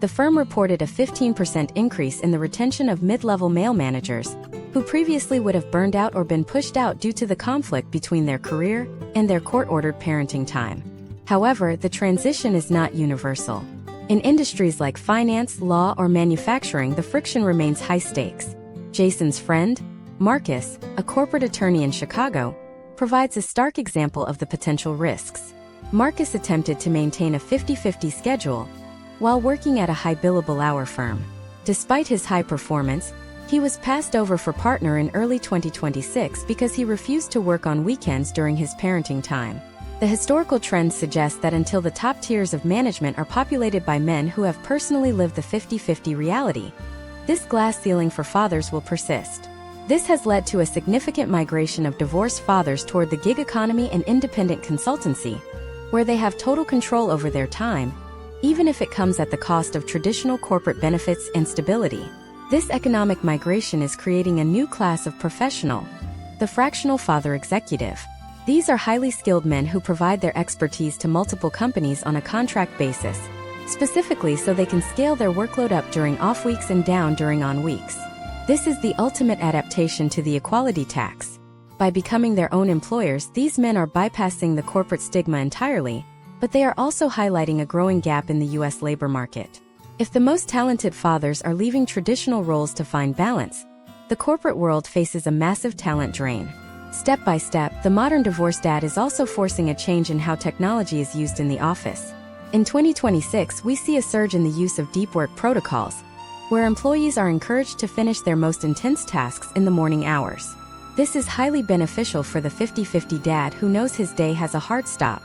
The firm reported a 15% increase in the retention of mid-level male managers, who previously would have burned out or been pushed out due to the conflict between their career and their court-ordered parenting time. However, the transition is not universal. In industries like finance, law, or manufacturing, the friction remains high stakes. Jason's friend, Marcus, a corporate attorney in Chicago, provides a stark example of the potential risks. Marcus attempted to maintain a 50-50 schedule while working at a high billable hour firm. Despite his high performance, he was passed over for partner in early 2026 because he refused to work on weekends during his parenting time. The historical trend suggests that until the top tiers of management are populated by men who have personally lived the 50-50 reality, this glass ceiling for fathers will persist. This has led to a significant migration of divorced fathers toward the gig economy and independent consultancy, where they have total control over their time, even if it comes at the cost of traditional corporate benefits and stability. This economic migration is creating a new class of professional, the fractional father executive. These are highly skilled men who provide their expertise to multiple companies on a contract basis, specifically so they can scale their workload up during off weeks and down during on weeks. This is the ultimate adaptation to the equality tax. By becoming their own employers, these men are bypassing the corporate stigma entirely, but they are also highlighting a growing gap in the U.S. labor market. If the most talented fathers are leaving traditional roles to find balance, the corporate world faces a massive talent drain. Step by step, the modern divorced dad is also forcing a change in how technology is used in the office. In 2026, we see a surge in the use of deep work protocols, where employees are encouraged to finish their most intense tasks in the morning hours. This is highly beneficial for the 50-50 dad who knows his day has a hard stop.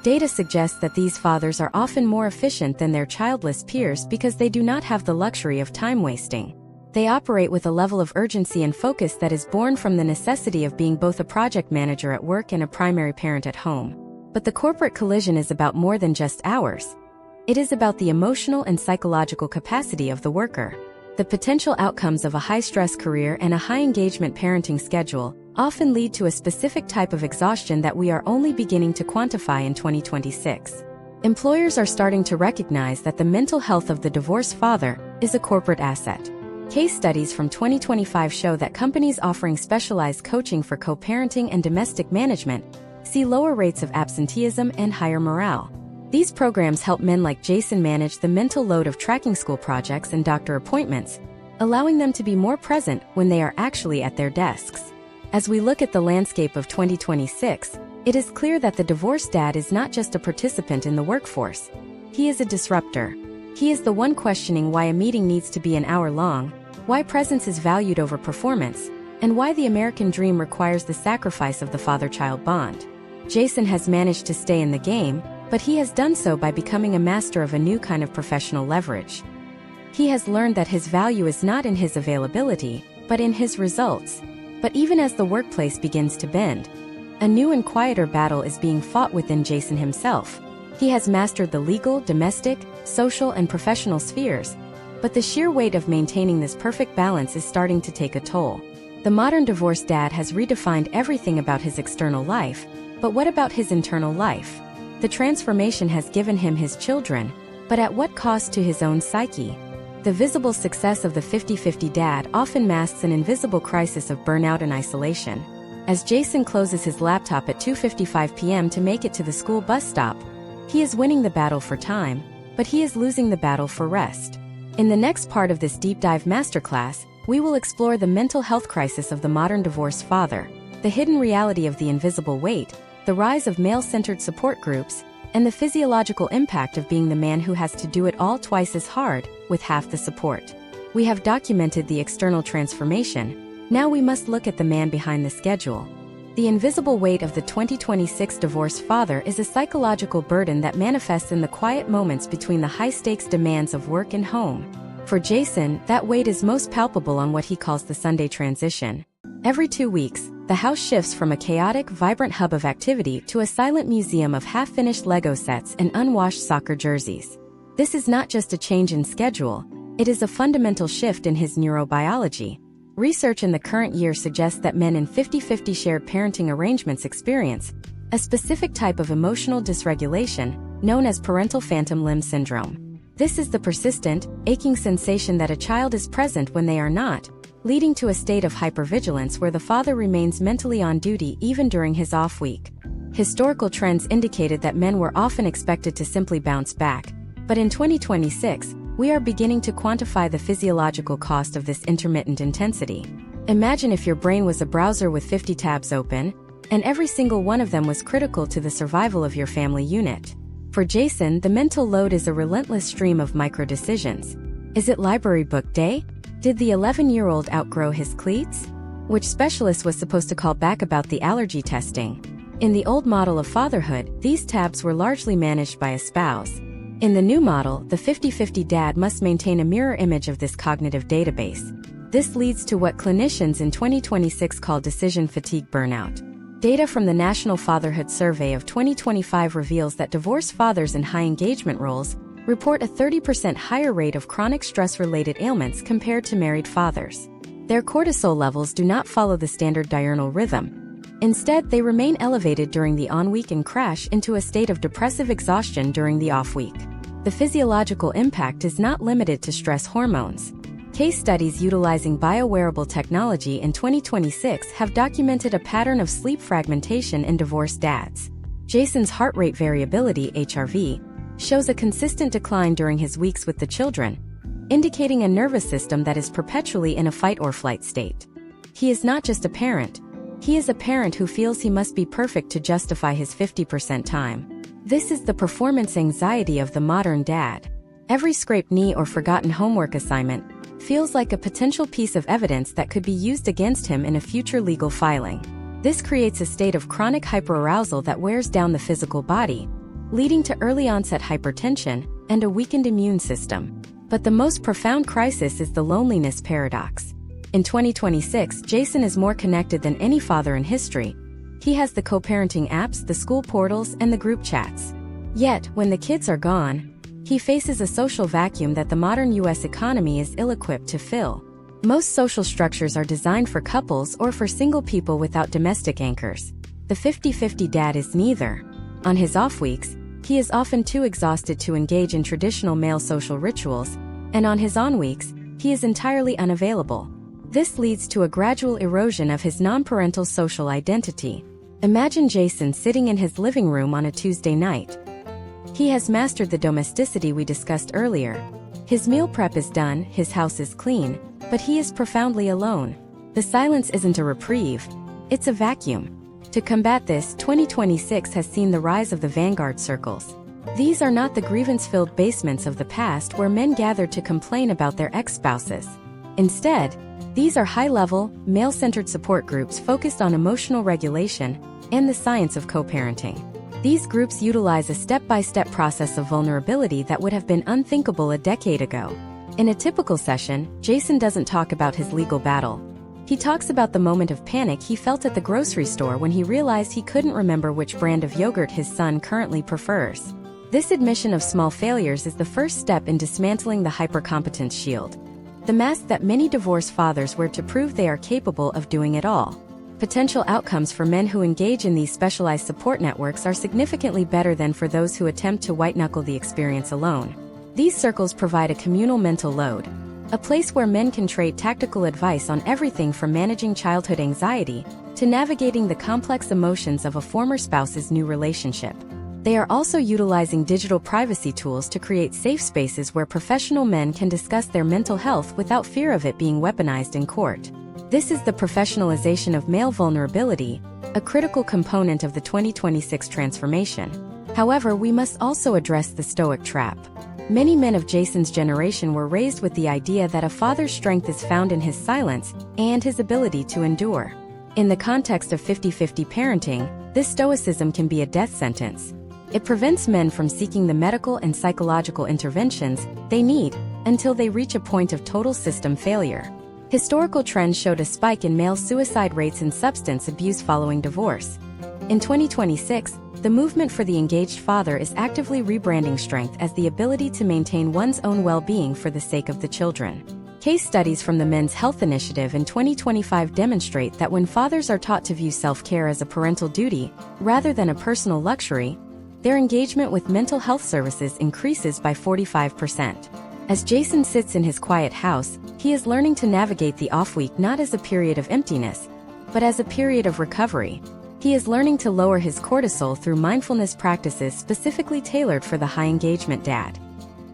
Data suggests that these fathers are often more efficient than their childless peers because they do not have the luxury of time wasting. They operate with a level of urgency and focus that is born from the necessity of being both a project manager at work and a primary parent at home. But the corporate collision is about more than just hours. It is about the emotional and psychological capacity of the worker. The potential outcomes of a high-stress career and a high-engagement parenting schedule often lead to a specific type of exhaustion that we are only beginning to quantify in 2026. Employers are starting to recognize that the mental health of the divorced father is a corporate asset. Case studies from 2025 show that companies offering specialized coaching for co-parenting and domestic management see lower rates of absenteeism and higher morale. These programs help men like Jason manage the mental load of tracking school projects and doctor appointments, allowing them to be more present when they are actually at their desks. As we look at the landscape of 2026, it is clear that the divorced dad is not just a participant in the workforce. He is a disruptor. He is the one questioning why a meeting needs to be an hour long, why presence is valued over performance, and why the American dream requires the sacrifice of the father-child bond. Jason has managed to stay in the game, but he has done so by becoming a master of a new kind of professional leverage. He has learned that his value is not in his availability, but in his results. But even as the workplace begins to bend, a new and quieter battle is being fought within Jason himself. He has mastered the legal, domestic, social, and professional spheres, but the sheer weight of maintaining this perfect balance is starting to take a toll. The modern divorced dad has redefined everything about his external life, but what about his internal life? The transformation has given him his children, but at what cost to his own psyche? The visible success of the 50-50 dad often masks an invisible crisis of burnout and isolation. As Jason closes his laptop at 2:55 p.m. to make it to the school bus stop, he is winning the battle for time, but he is losing the battle for rest. In the next part of this deep dive masterclass, we will explore the mental health crisis of the modern divorced father, the hidden reality of the invisible weight, the rise of male-centered support groups, and the physiological impact of being the man who has to do it all twice as hard, with half the support. We have documented the external transformation. Now we must look at the man behind the schedule. The invisible weight of the 2026 divorced father is a psychological burden that manifests in the quiet moments between the high-stakes demands of work and home. For Jason, that weight is most palpable on what he calls the Sunday transition. Every 2 weeks, the house shifts from a chaotic, vibrant hub of activity to a silent museum of half-finished Lego sets and unwashed soccer jerseys. This is not just a change in schedule, it is a fundamental shift in his neurobiology. Research in the current year suggests that men in 50-50 shared parenting arrangements experience a specific type of emotional dysregulation, known as parental phantom limb syndrome. This is the persistent, aching sensation that a child is present when they are not, leading to a state of hypervigilance where the father remains mentally on duty even during his off week. Historical trends indicated that men were often expected to simply bounce back, but in 2026, we are beginning to quantify the physiological cost of this intermittent intensity. Imagine if your brain was a browser with 50 tabs open, and every single one of them was critical to the survival of your family unit. For Jason, the mental load is a relentless stream of micro-decisions. Is it library book day? Did the 11-year-old outgrow his cleats? Which specialist was supposed to call back about the allergy testing? In the old model of fatherhood, these tabs were largely managed by a spouse. In the new model, the 50-50 dad must maintain a mirror image of this cognitive database. This leads to what clinicians in 2026 call decision fatigue burnout. Data from the National Fatherhood Survey of 2025 reveals that divorced fathers in high engagement roles report a 30% higher rate of chronic stress-related ailments compared to married fathers. Their cortisol levels do not follow the standard diurnal rhythm. Instead, they remain elevated during the on-week and crash into a state of depressive exhaustion during the off-week. The physiological impact is not limited to stress hormones. Case studies utilizing biowearable technology in 2026 have documented a pattern of sleep fragmentation in divorced dads. Jason's heart rate variability, HRV, shows a consistent decline during his weeks with the children, indicating a nervous system that is perpetually in a fight-or-flight state. He is not just a parent. He is a parent who feels he must be perfect to justify his 50% time. This is the performance anxiety of the modern dad. Every scraped knee or forgotten homework assignment feels like a potential piece of evidence that could be used against him in a future legal filing. This creates a state of chronic hyperarousal that wears down the physical body, leading to early-onset hypertension and a weakened immune system. But the most profound crisis is the loneliness paradox. In 2026, Jason is more connected than any father in history. He has the co-parenting apps, the school portals, and the group chats. Yet, when the kids are gone, he faces a social vacuum that the modern U.S. economy is ill-equipped to fill. Most social structures are designed for couples or for single people without domestic anchors. The 50-50 dad is neither. On his off weeks, he is often too exhausted to engage in traditional male social rituals, and on his on weeks, he is entirely unavailable. This leads to a gradual erosion of his non-parental social identity. Imagine Jason sitting in his living room on a Tuesday night. He has mastered the domesticity we discussed earlier. His meal prep is done, his house is clean, but he is profoundly alone. The silence isn't a reprieve, it's a vacuum. To combat this, 2026 has seen the rise of the vanguard circles. These are not the grievance-filled basements of the past where men gathered to complain about their ex-spouses. Instead, these are high-level, male-centered support groups focused on emotional regulation and the science of co-parenting. These groups utilize a step-by-step process of vulnerability that would have been unthinkable a decade ago. In a typical session, Jason doesn't talk about his legal battle. He talks about the moment of panic he felt at the grocery store when he realized he couldn't remember which brand of yogurt his son currently prefers. This admission of small failures is the first step in dismantling the hypercompetence shield, the mask that many divorced fathers wear to prove they are capable of doing it all. Potential outcomes for men who engage in these specialized support networks are significantly better than for those who attempt to white-knuckle the experience alone. These circles provide a communal mental load, a place where men can trade tactical advice on everything from managing childhood anxiety to navigating the complex emotions of a former spouse's new relationship. They are also utilizing digital privacy tools to create safe spaces where professional men can discuss their mental health without fear of it being weaponized in court. This is the professionalization of male vulnerability, a critical component of the 2026 transformation. However, we must also address the stoic trap. Many men of Jason's generation were raised with the idea that a father's strength is found in his silence and his ability to endure. In the context of 50-50 parenting, this stoicism can be a death sentence. It prevents men from seeking the medical and psychological interventions they need until they reach a point of total system failure. Historical trends showed a spike in male suicide rates and substance abuse following divorce. In 2026, the movement for the engaged father is actively rebranding strength as the ability to maintain one's own well-being for the sake of the children. Case studies from the Men's Health Initiative in 2025 demonstrate that when fathers are taught to view self-care as a parental duty rather than a personal luxury, their engagement with mental health services increases by 45%. As Jason sits in his quiet house, he is learning to navigate the off-week not as a period of emptiness, but as a period of recovery. He is learning to lower his cortisol through mindfulness practices specifically tailored for the high-engagement dad.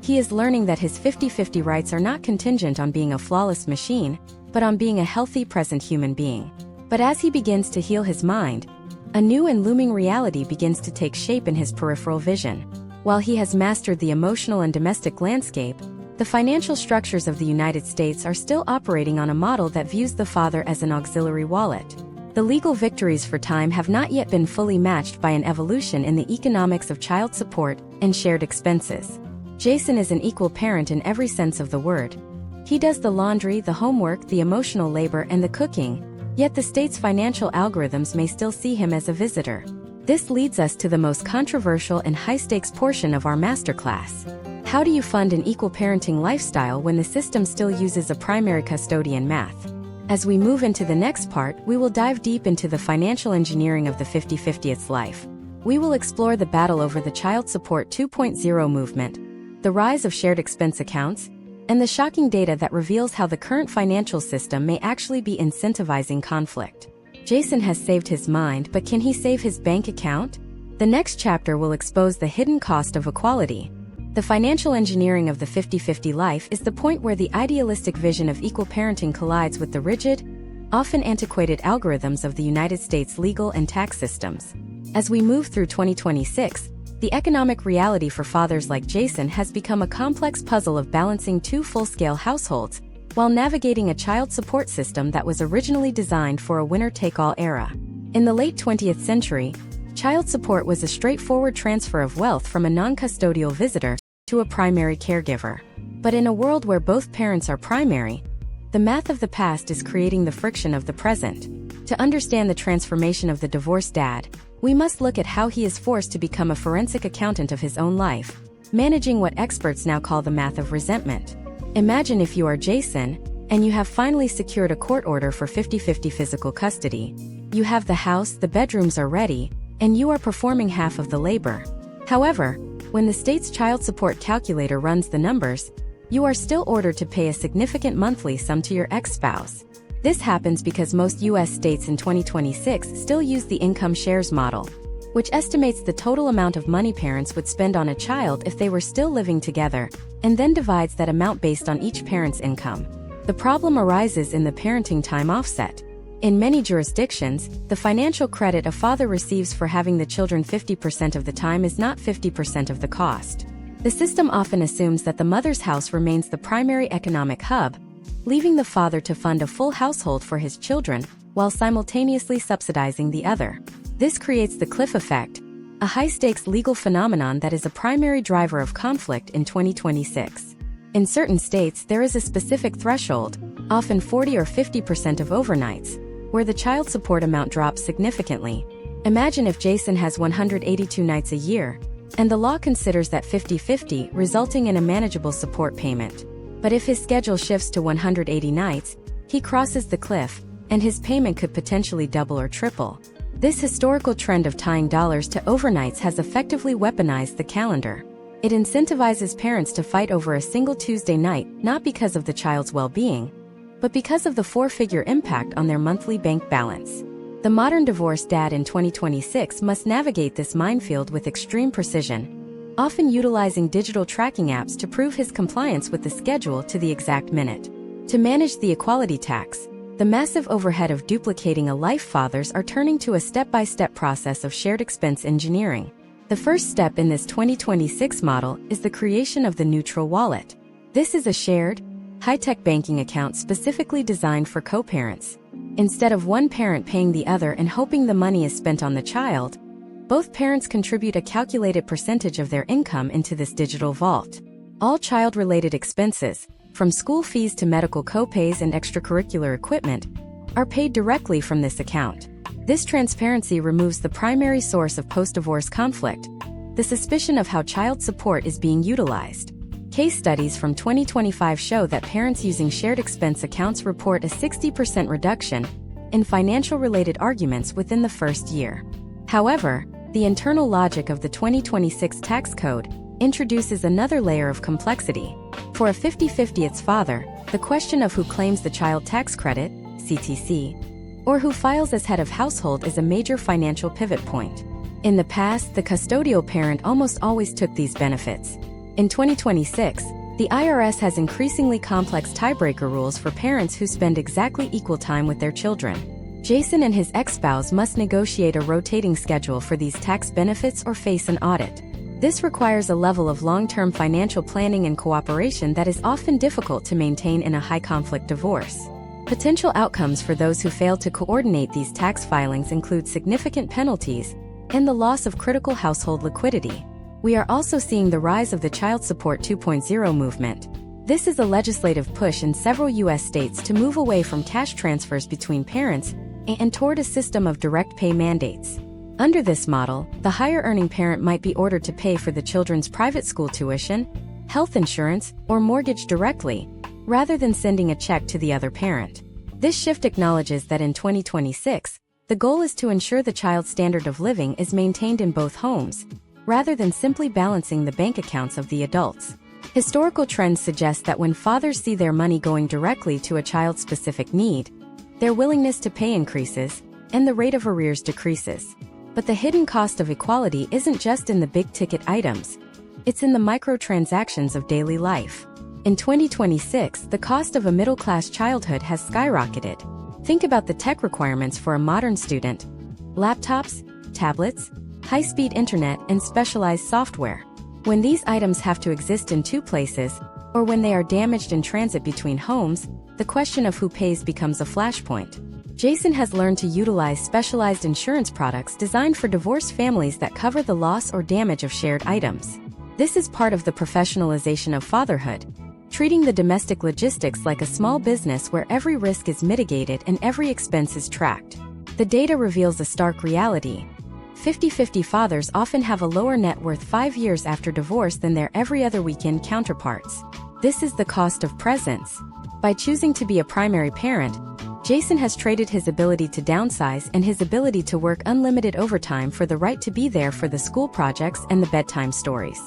He is learning that his 50-50 rights are not contingent on being a flawless machine, but on being a healthy, present human being. But as he begins to heal his mind, a new and looming reality begins to take shape in his peripheral vision. While he has mastered the emotional and domestic landscape, the financial structures of the United States are still operating on a model that views the father as an auxiliary wallet. The legal victories for time have not yet been fully matched by an evolution in the economics of child support and shared expenses. Jason is an equal parent in every sense of the word. He does the laundry, the homework, the emotional labor, and the cooking, yet the state's financial algorithms may still see him as a visitor. This leads us to the most controversial and high-stakes portion of our masterclass. How do you fund an equal parenting lifestyle when the system still uses a primary custodian math? As we move into the next part, we will dive deep into the financial engineering of the 50-50th life. We will explore the battle over the Child Support 2.0 movement, the rise of shared expense accounts, and the shocking data that reveals how the current financial system may actually be incentivizing conflict. Jason has saved his mind, but can he save his bank account? The next chapter will expose the hidden cost of equality. The financial engineering of the 50-50 life is the point where the idealistic vision of equal parenting collides with the rigid, often antiquated algorithms of the United States legal and tax systems. As we move through 2026, the economic reality for fathers like Jason has become a complex puzzle of balancing two full-scale households while navigating a child support system that was originally designed for a winner-take-all era. In the late 20th century, child support was a straightforward transfer of wealth from a non-custodial visitor to a primary caregiver. But in a world where both parents are primary, the math of the past is creating the friction of the present. To understand the transformation of the divorced dad, we must look at how he is forced to become a forensic accountant of his own life, managing what experts now call the math of resentment. Imagine if you are Jason, and you have finally secured a court order for 50-50 physical custody. You have the house, the bedrooms are ready, and you are performing half of the labor. However, when the state's child support calculator runs the numbers, you are still ordered to pay a significant monthly sum to your ex-spouse. This happens because most U.S. states in 2026 still use the income shares model, which estimates the total amount of money parents would spend on a child if they were still living together, and then divides that amount based on each parent's income. The problem arises in the parenting time offset. In many jurisdictions, the financial credit a father receives for having the children 50% of the time is not 50% of the cost. The system often assumes that the mother's house remains the primary economic hub, leaving the father to fund a full household for his children while simultaneously subsidizing the other. This creates the cliff effect, a high-stakes legal phenomenon that is a primary driver of conflict in 2026. In certain states, there is a specific threshold, often 40 or 50% of overnights, where the child support amount drops significantly. Imagine if Jason has 182 nights a year, and the law considers that 50-50, resulting in a manageable support payment. But if his schedule shifts to 180 nights, he crosses the cliff, and his payment could potentially double or triple. This historical trend of tying dollars to overnights has effectively weaponized the calendar. It incentivizes parents to fight over a single Tuesday night, not because of the child's well-being, but because of the four-figure impact on their monthly bank balance. The modern divorced dad in 2026 must navigate this minefield with extreme precision, often utilizing digital tracking apps to prove his compliance with the schedule to the exact minute. To manage the equality tax, the massive overhead of duplicating a life, fathers are turning to a step-by-step process of shared expense engineering. The first step in this 2026 model is the creation of the neutral wallet. This is a shared, high-tech banking account specifically designed for co-parents. Instead of one parent paying the other and hoping the money is spent on the child, both parents contribute a calculated percentage of their income into this digital vault. All child-related expenses, from school fees to medical co-pays and extracurricular equipment, are paid directly from this account. This transparency removes the primary source of post-divorce conflict, the suspicion of how child support is being utilized. Case studies from 2025 show that parents using shared expense accounts report a 60% reduction in financial-related arguments within the first year. However, the internal logic of the 2026 tax code introduces another layer of complexity. For a 50-50 father, the question of who claims the child tax credit, CTC, or who files as head of household is a major financial pivot point. In the past, the custodial parent almost always took these benefits. In 2026, the IRS has increasingly complex tiebreaker rules for parents who spend exactly equal time with their children. Jason and his ex-spouse must negotiate a rotating schedule for these tax benefits or face an audit. This requires a level of long-term financial planning and cooperation that is often difficult to maintain in a high-conflict divorce. Potential outcomes for those who fail to coordinate these tax filings include significant penalties and the loss of critical household liquidity. We are also seeing the rise of the Child Support 2.0 movement. This is a legislative push in several U.S. states to move away from cash transfers between parents and toward a system of direct pay mandates. Under this model, the higher-earning parent might be ordered to pay for the children's private school tuition, health insurance, or mortgage directly, rather than sending a check to the other parent. This shift acknowledges that in 2026, the goal is to ensure the child's standard of living is maintained in both homes, rather than simply balancing the bank accounts of the adults. Historical trends suggest that when fathers see their money going directly to a child's specific need, their willingness to pay increases, and the rate of arrears decreases. But the hidden cost of equality isn't just in the big-ticket items. It's in the microtransactions of daily life. In 2026, the cost of a middle-class childhood has skyrocketed. Think about the tech requirements for a modern student: laptops, tablets, high-speed internet, and specialized software. When these items have to exist in two places, or when they are damaged in transit between homes, the question of who pays becomes a flashpoint. Jason has learned to utilize specialized insurance products designed for divorced families that cover the loss or damage of shared items. This is part of the professionalization of fatherhood, treating the domestic logistics like a small business where every risk is mitigated and every expense is tracked. The data reveals a stark reality. 50-50 fathers often have a lower net worth 5 years after divorce than their every other weekend counterparts. This is the cost of presence. By choosing to be a primary parent, Jason has traded his ability to downsize and his ability to work unlimited overtime for the right to be there for the school projects and the bedtime stories.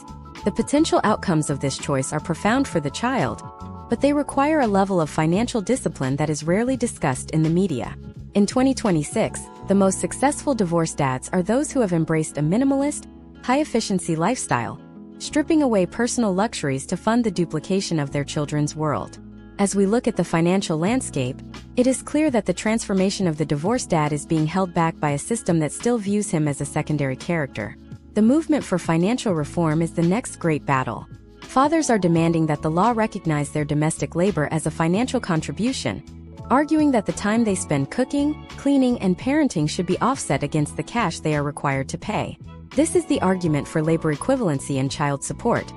The potential outcomes of this choice are profound for the child, but they require a level of financial discipline that is rarely discussed in the media. In 2026, the most successful divorced dads are those who have embraced a minimalist, high-efficiency lifestyle, stripping away personal luxuries to fund the duplication of their children's world. As we look at the financial landscape, it is clear that the transformation of the divorced dad is being held back by a system that still views him as a secondary character. The movement for financial reform is the next great battle. Fathers are demanding that the law recognize their domestic labor as a financial contribution, arguing that the time they spend cooking, cleaning, and parenting should be offset against the cash they are required to pay. This is the argument for labor equivalency and child support,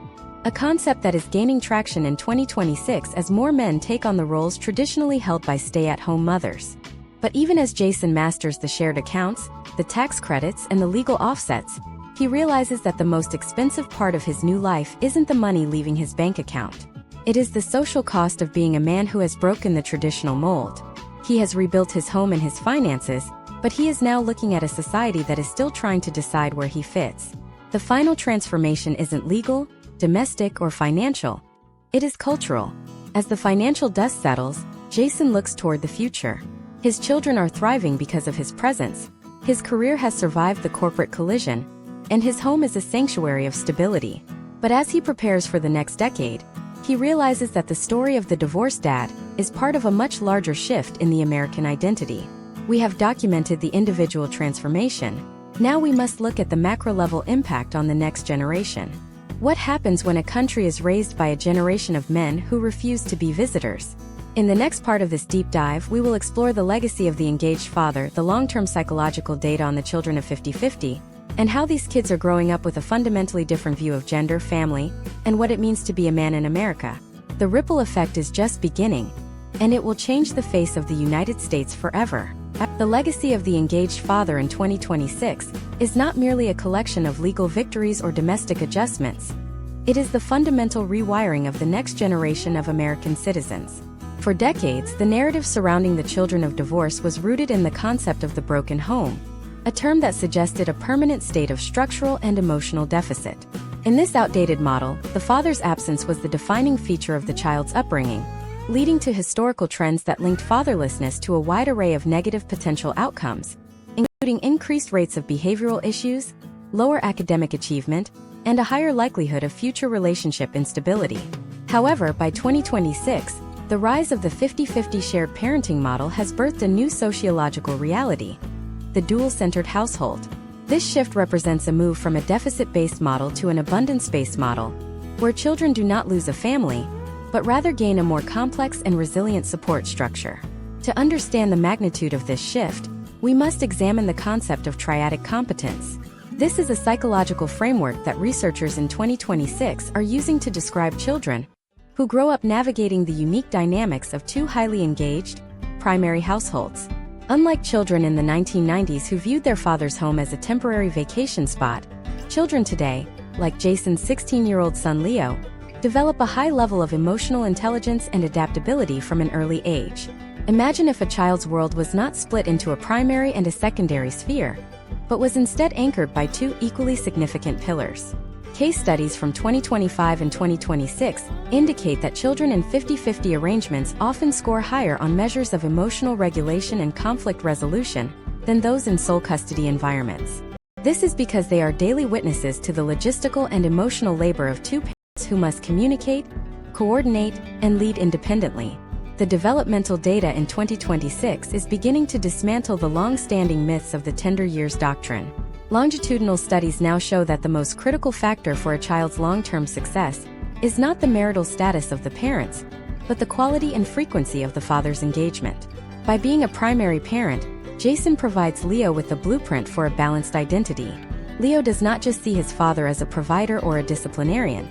a concept that is gaining traction in 2026 as more men take on the roles traditionally held by stay-at-home mothers. But even as Jason masters the shared accounts, the tax credits, and the legal offsets, he realizes that the most expensive part of his new life isn't the money leaving his bank account. It is the social cost of being a man who has broken the traditional mold. He has rebuilt his home and his finances, but he is now looking at a society that is still trying to decide where he fits. The final transformation isn't legal, domestic, or financial. It is cultural. As the financial dust settles, Jason looks toward the future. His children are thriving because of his presence. His career has survived the corporate collision, and his home is a sanctuary of stability. But as he prepares for the next decade, he realizes that the story of the divorced dad is part of a much larger shift in the American identity. We have documented the individual transformation. Now we must look at the macro-level impact on the next generation. What happens when a country is raised by a generation of men who refuse to be visitors? In the next part of this deep dive, we will explore the legacy of the engaged father, the long-term psychological data on the children of 50-50, and how these kids are growing up with a fundamentally different view of gender, family, and what it means to be a man in America. The ripple effect is just beginning, and it will change the face of the United States forever. The legacy of the engaged father in 2026 is not merely a collection of legal victories or domestic adjustments. It is the fundamental rewiring of the next generation of American citizens. For decades, the narrative surrounding the children of divorce was rooted in the concept of the broken home, a term that suggested a permanent state of structural and emotional deficit. In this outdated model, the father's absence was the defining feature of the child's upbringing, leading to historical trends that linked fatherlessness to a wide array of negative potential outcomes, including increased rates of behavioral issues, lower academic achievement, and a higher likelihood of future relationship instability. However, by 2026, the rise of the 50-50 shared parenting model has birthed a new sociological reality: the dual-centered household. This shift represents a move from a deficit-based model to an abundance-based model, where children do not lose a family, but rather gain a more complex and resilient support structure. To understand the magnitude of this shift, we must examine the concept of triadic competence. This is a psychological framework that researchers in 2026 are using to describe children who grow up navigating the unique dynamics of two highly engaged, primary households. Unlike children in the 1990s who viewed their father's home as a temporary vacation spot, children today, like Jason's 16-year-old son Leo, develop a high level of emotional intelligence and adaptability from an early age. Imagine if a child's world was not split into a primary and a secondary sphere, but was instead anchored by two equally significant pillars. Case studies from 2025 and 2026 indicate that children in 50-50 arrangements often score higher on measures of emotional regulation and conflict resolution than those in sole custody environments. This is because they are daily witnesses to the logistical and emotional labor of two parents who must communicate, coordinate, and lead independently. The developmental data in 2026 is beginning to dismantle the long-standing myths of the tender years doctrine. Longitudinal studies now show that the most critical factor for a child's long-term success is not the marital status of the parents, but the quality and frequency of the father's engagement. By being a primary parent, Jason provides Leo with the blueprint for a balanced identity. Leo does not just see his father as a provider or a disciplinarian.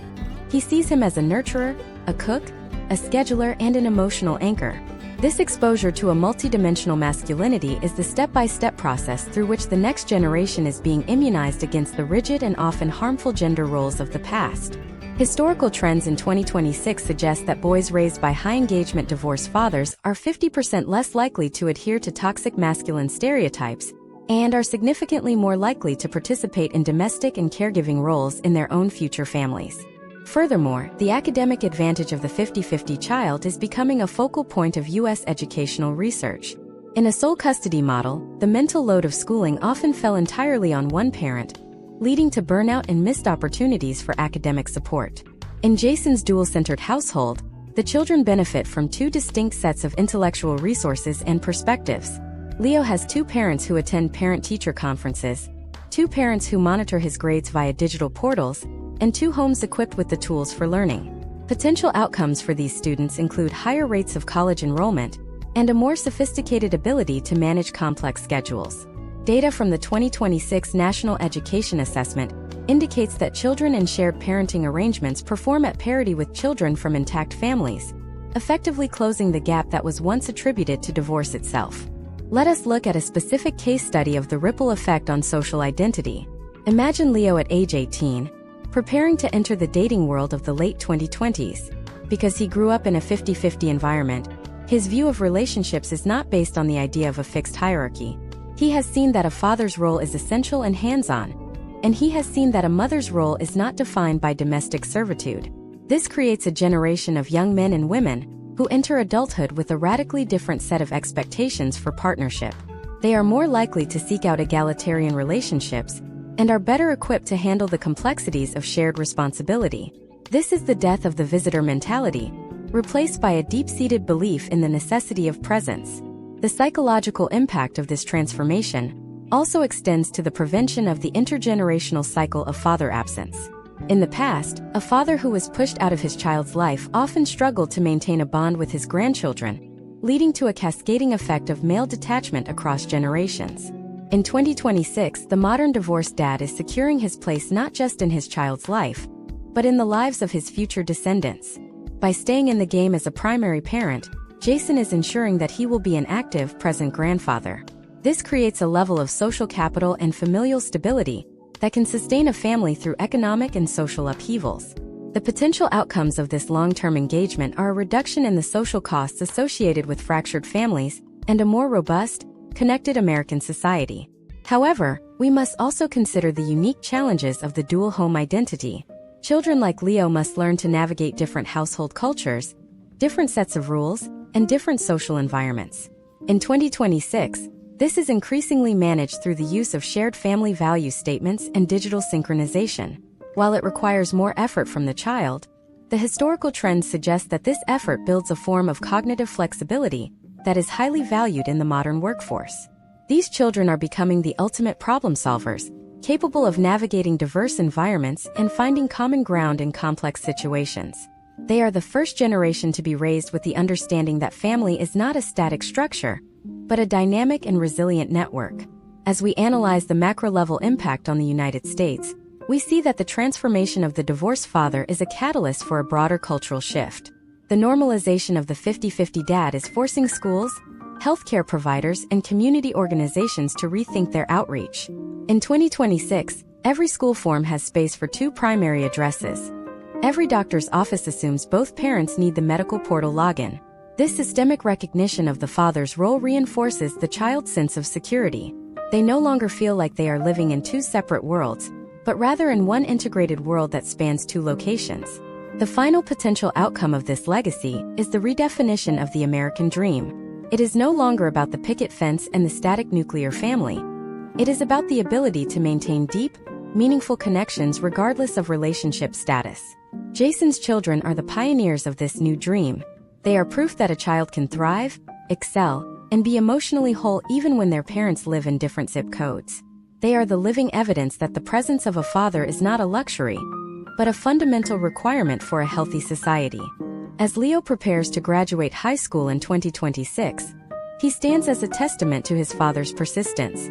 He sees him as a nurturer, a cook, a scheduler, and an emotional anchor. This exposure to a multidimensional masculinity is the step-by-step process through which the next generation is being immunized against the rigid and often harmful gender roles of the past. Historical trends in 2026 suggest that boys raised by high-engagement divorced fathers are 50% less likely to adhere to toxic masculine stereotypes and are significantly more likely to participate in domestic and caregiving roles in their own future families. Furthermore, the academic advantage of the 50-50 child is becoming a focal point of U.S. educational research. In a sole custody model, the mental load of schooling often fell entirely on one parent, leading to burnout and missed opportunities for academic support. In Jason's dual-centered household, The children benefit from two distinct sets of intellectual resources and perspectives. Leo has two parents who attend parent-teacher conferences, two parents who monitor his grades via digital portals, and two homes equipped with the tools for learning. Potential outcomes for these students include higher rates of college enrollment and a more sophisticated ability to manage complex schedules. Data from the 2026 National Education Assessment indicates that children in shared parenting arrangements perform at parity with children from intact families, effectively closing the gap that was once attributed to divorce itself. Let us look at a specific case study of the ripple effect on social identity. Imagine Leo at age 18, preparing to enter the dating world of the late 2020s. Because he grew up in a 50-50 environment, his view of relationships is not based on the idea of a fixed hierarchy. He has seen that a father's role is essential and hands-on, and he has seen that a mother's role is not defined by domestic servitude. This creates a generation of young men and women who enter adulthood with a radically different set of expectations for partnership. They are more likely to seek out egalitarian relationships and are better equipped to handle the complexities of shared responsibility. This is the death of the visitor mentality, replaced by a deep-seated belief in the necessity of presence. The psychological impact of this transformation also extends to the prevention of the intergenerational cycle of father absence. In the past, a father who was pushed out of his child's life often struggled to maintain a bond with his grandchildren, leading to a cascading effect of male detachment across generations. In 2026, the modern divorced dad is securing his place not just in his child's life, but in the lives of his future descendants. By staying in the game as a primary parent, Jason is ensuring that he will be an active, present grandfather. This creates a level of social capital and familial stability that can sustain a family through economic and social upheavals. The potential outcomes of this long-term engagement are a reduction in the social costs associated with fractured families and a more robust, connected American society. However, we must also consider the unique challenges of the dual home identity. Children like Leo must learn to navigate different household cultures, different sets of rules, and different social environments. In 2026, this is increasingly managed through the use of shared family value statements and digital synchronization. While it requires more effort from the child, the historical trends suggest that this effort builds a form of cognitive flexibility that is highly valued in the modern workforce. These children are becoming the ultimate problem solvers, capable of navigating diverse environments and finding common ground in complex situations. They are the first generation to be raised with the understanding that family is not a static structure, but a dynamic and resilient network. As we analyze the macro-level impact on the United States, we see that the transformation of the divorced father is a catalyst for a broader cultural shift. The normalization of the 50-50 dad is forcing schools, healthcare providers, and community organizations to rethink their outreach. In 2026, every school form has space for two primary addresses. Every doctor's office assumes both parents need the medical portal login. This systemic recognition of the father's role reinforces the child's sense of security. They no longer feel like they are living in two separate worlds, but rather in one integrated world that spans two locations. The final potential outcome of this legacy is the redefinition of the American dream. It is no longer about the picket fence and the static nuclear family. It is about the ability to maintain deep, meaningful connections regardless of relationship status. Jason's children are the pioneers of this new dream. They are proof that a child can thrive, excel, and be emotionally whole even when their parents live in different zip codes. They are the living evidence that the presence of a father is not a luxury, but a fundamental requirement for a healthy society. As Leo prepares to graduate high school in 2026, he stands as a testament to his father's persistence.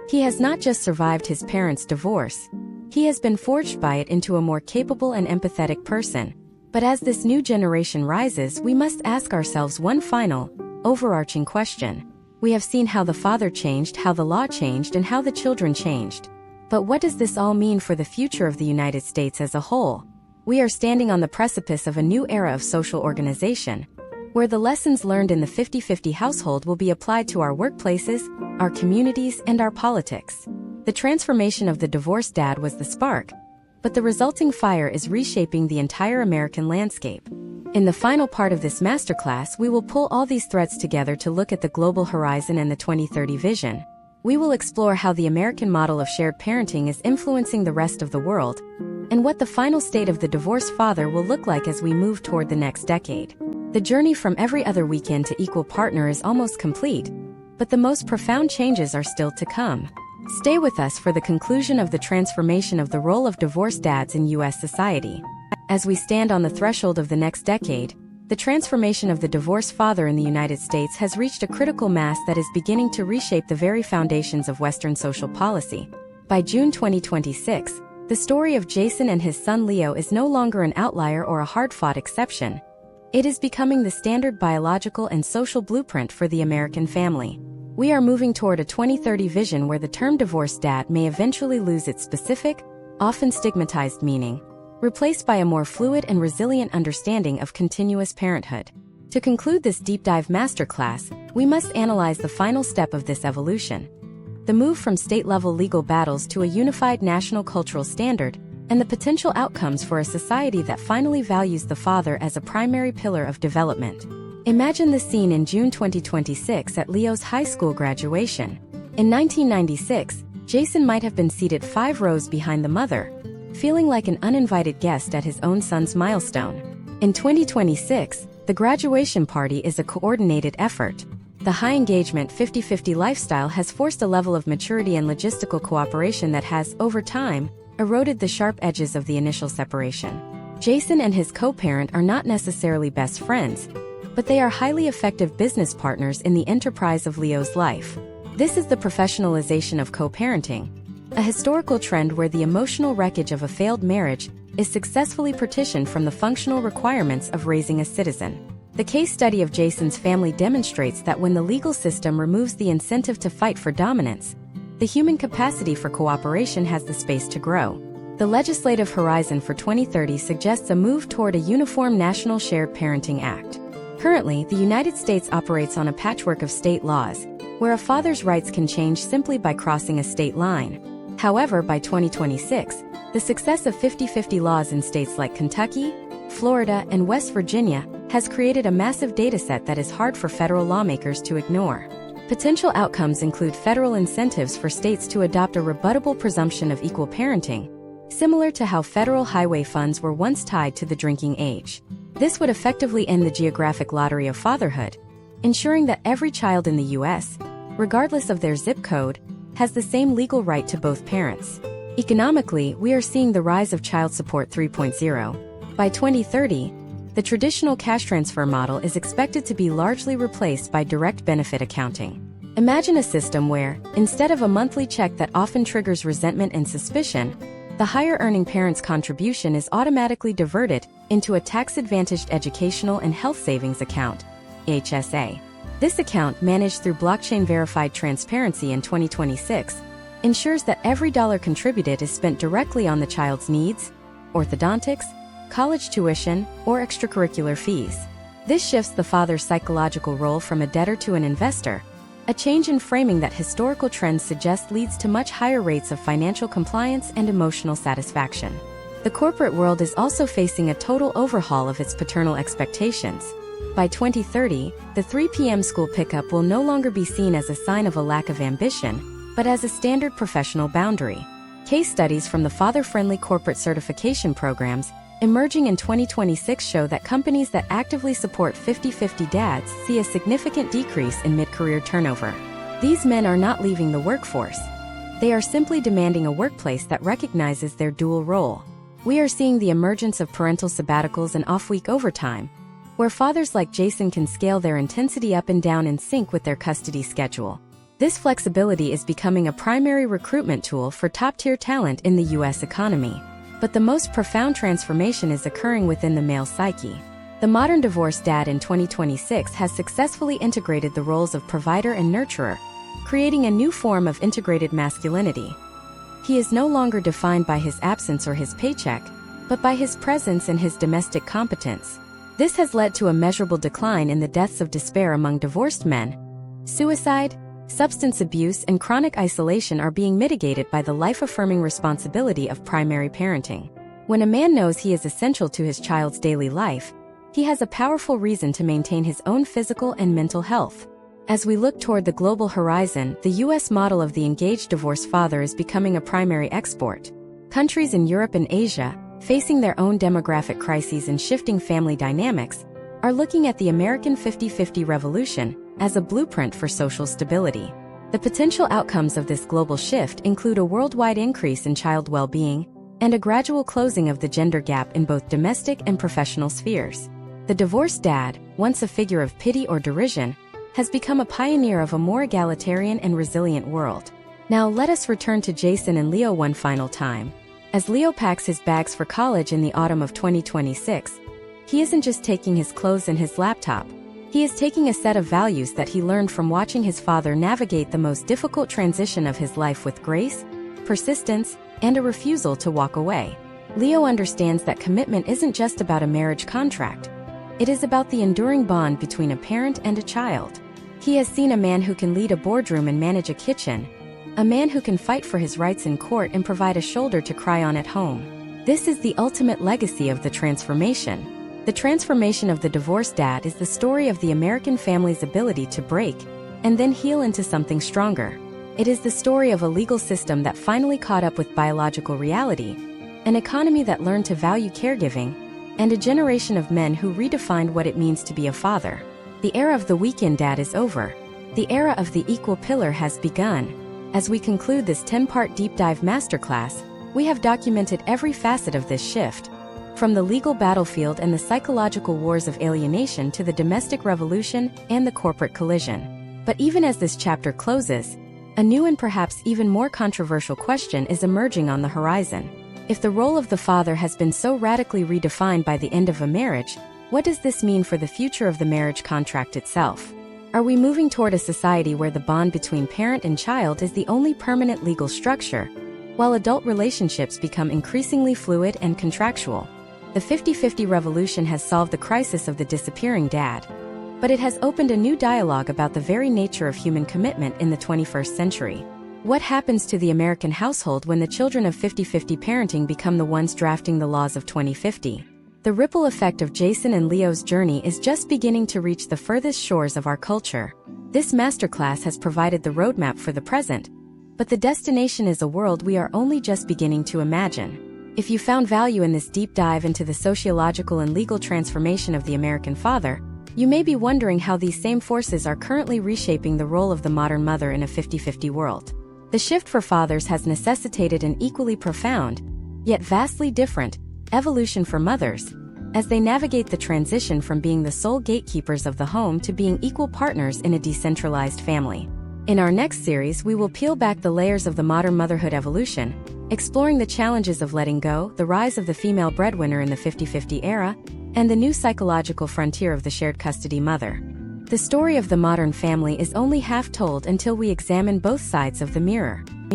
He has not just survived his parents' divorce, he has been forged by it into a more capable and empathetic person. But as this new generation rises, we must ask ourselves one final, overarching question. We have seen how the father changed, how the law changed, and how the children changed. But what does this all mean for the future of the United States as a whole? We are standing on the precipice of a new era of social organization, where the lessons learned in the 50-50 household will be applied to our workplaces, our communities, and our politics. The transformation of the divorced dad was the spark, but the resulting fire is reshaping the entire American landscape. In the final part of this masterclass, we will pull all these threads together to look at the global horizon and the 2030 vision. We will explore how the American model of shared parenting is influencing the rest of the world, and what the final state of the divorced father will look like as we move toward the next decade. The journey from every other weekend to equal partner is almost complete, but the most profound changes are still to come. Stay with us for the conclusion of the transformation of the role of divorced dads in U.S. society. As we stand on the threshold of the next decade, the transformation of the divorced father in the United States has reached a critical mass that is beginning to reshape the very foundations of Western social policy. By June 2026, the story of Jason and his son Leo is no longer an outlier or a hard-fought exception. It is becoming the standard biological and social blueprint for the American family. We are moving toward a 2030 vision where the term divorced dad may eventually lose its specific, often stigmatized meaning, replaced by a more fluid and resilient understanding of continuous parenthood. To conclude this deep dive masterclass, we must analyze the final step of this evolution: the move from state-level legal battles to a unified national cultural standard, and the potential outcomes for a society that finally values the father as a primary pillar of development. Imagine the scene in June 2026 at Leo's high school graduation. In 1996, Jason might have been seated 5 rows behind the mother, feeling like an uninvited guest at his own son's milestone. In 2026, the graduation party is a coordinated effort. The high-engagement 50-50 lifestyle has forced a level of maturity and logistical cooperation that has, over time, eroded the sharp edges of the initial separation. Jason and his co-parent are not necessarily best friends, but they are highly effective business partners in the enterprise of Leo's life. This is the professionalization of co-parenting, a historical trend where the emotional wreckage of a failed marriage is successfully partitioned from the functional requirements of raising a citizen. The case study of Jason's family demonstrates that when the legal system removes the incentive to fight for dominance, the human capacity for cooperation has the space to grow. The legislative horizon for 2030 suggests a move toward a uniform National Shared Parenting Act. Currently, the United States operates on a patchwork of state laws, where a father's rights can change simply by crossing a state line. However, by 2026, the success of 50-50 laws in states like Kentucky, Florida, and West Virginia has created a massive dataset that is hard for federal lawmakers to ignore. Potential outcomes include federal incentives for states to adopt a rebuttable presumption of equal parenting, similar to how federal highway funds were once tied to the drinking age. This would effectively end the geographic lottery of fatherhood, ensuring that every child in the U.S., regardless of their zip code, has the same legal right to both parents. Economically, we are seeing the rise of Child Support 3.0. By 2030, the traditional cash transfer model is expected to be largely replaced by direct benefit accounting. Imagine a system where, instead of a monthly check that often triggers resentment and suspicion, the higher-earning parent's contribution is automatically diverted into a tax-advantaged educational and health savings account, HSA. This account, managed through blockchain-verified transparency in 2026, ensures that every dollar contributed is spent directly on the child's needs, orthodontics, college tuition, or extracurricular fees. This shifts the father's psychological role from a debtor to an investor, a change in framing that historical trends suggest leads to much higher rates of financial compliance and emotional satisfaction. The corporate world is also facing a total overhaul of its paternal expectations. By 2030, the 3 p.m. school pickup will no longer be seen as a sign of a lack of ambition, but as a standard professional boundary. Case studies from the father-friendly corporate certification programs emerging in 2026 show that companies that actively support 50-50 dads see a significant decrease in mid-career turnover. These men are not leaving the workforce. They are simply demanding a workplace that recognizes their dual role. We are seeing the emergence of parental sabbaticals and off-week overtime, where fathers like Jason can scale their intensity up and down in sync with their custody schedule. This flexibility is becoming a primary recruitment tool for top-tier talent in the U.S. economy. But the most profound transformation is occurring within the male psyche. The modern divorced dad in 2026 has successfully integrated the roles of provider and nurturer, creating a new form of integrated masculinity. He is no longer defined by his absence or his paycheck, but by his presence and his domestic competence. This has led to a measurable decline in the deaths of despair among divorced men. Suicide, substance abuse, and chronic isolation are being mitigated by the life-affirming responsibility of primary parenting. When a man knows he is essential to his child's daily life, he has a powerful reason to maintain his own physical and mental health. As we look toward the global horizon, the U.S. model of the engaged divorced father is becoming a primary export. Countries in Europe and Asia, facing their own demographic crises and shifting family dynamics, are looking at the American 50-50 revolution as a blueprint for social stability. The potential outcomes of this global shift include a worldwide increase in child well-being and a gradual closing of the gender gap in both domestic and professional spheres. The divorced dad, once a figure of pity or derision, has become a pioneer of a more egalitarian and resilient world. Now let us return to Jason and Leo one final time. As Leo packs his bags for college in the autumn of 2026, he isn't just taking his clothes and his laptop. He is taking a set of values that he learned from watching his father navigate the most difficult transition of his life with grace, persistence, and a refusal to walk away. Leo understands that commitment isn't just about a marriage contract. It is about the enduring bond between a parent and a child. He has seen a man who can lead a boardroom and manage a kitchen, a man who can fight for his rights in court and provide a shoulder to cry on at home. This is the ultimate legacy of the transformation. The transformation of the divorced dad is the story of the American family's ability to break and then heal into something stronger. It is the story of a legal system that finally caught up with biological reality, an economy that learned to value caregiving, and a generation of men who redefined what it means to be a father. The era of the weekend dad is over. The era of the equal pillar has begun. As we conclude this 10-part deep dive masterclass, we have documented every facet of this shift, from the legal battlefield and the psychological wars of alienation to the domestic revolution and the corporate collision. But even as this chapter closes, a new and perhaps even more controversial question is emerging on the horizon. If the role of the father has been so radically redefined by the end of a marriage, what does this mean for the future of the marriage contract itself? Are we moving toward a society where the bond between parent and child is the only permanent legal structure, while adult relationships become increasingly fluid and contractual? The 50-50 revolution has solved the crisis of the disappearing dad, but it has opened a new dialogue about the very nature of human commitment in the 21st century. What happens to the American household when the children of 50-50 parenting become the ones drafting the laws of 2050? The ripple effect of Jason and Leo's journey is just beginning to reach the furthest shores of our culture. This masterclass has provided the roadmap for the present, but the destination is a world we are only just beginning to imagine. If you found value in this deep dive into the sociological and legal transformation of the American father, you may be wondering how these same forces are currently reshaping the role of the modern mother in a 50-50 world. The shift for fathers has necessitated an equally profound, yet vastly different, evolution for mothers, as they navigate the transition from being the sole gatekeepers of the home to being equal partners in a decentralized family. In our next series, we will peel back the layers of the modern motherhood evolution, exploring the challenges of letting go, the rise of the female breadwinner in the 50-50 era, and the new psychological frontier of the shared custody mother. The story of the modern family is only half told until we examine both sides of the mirror.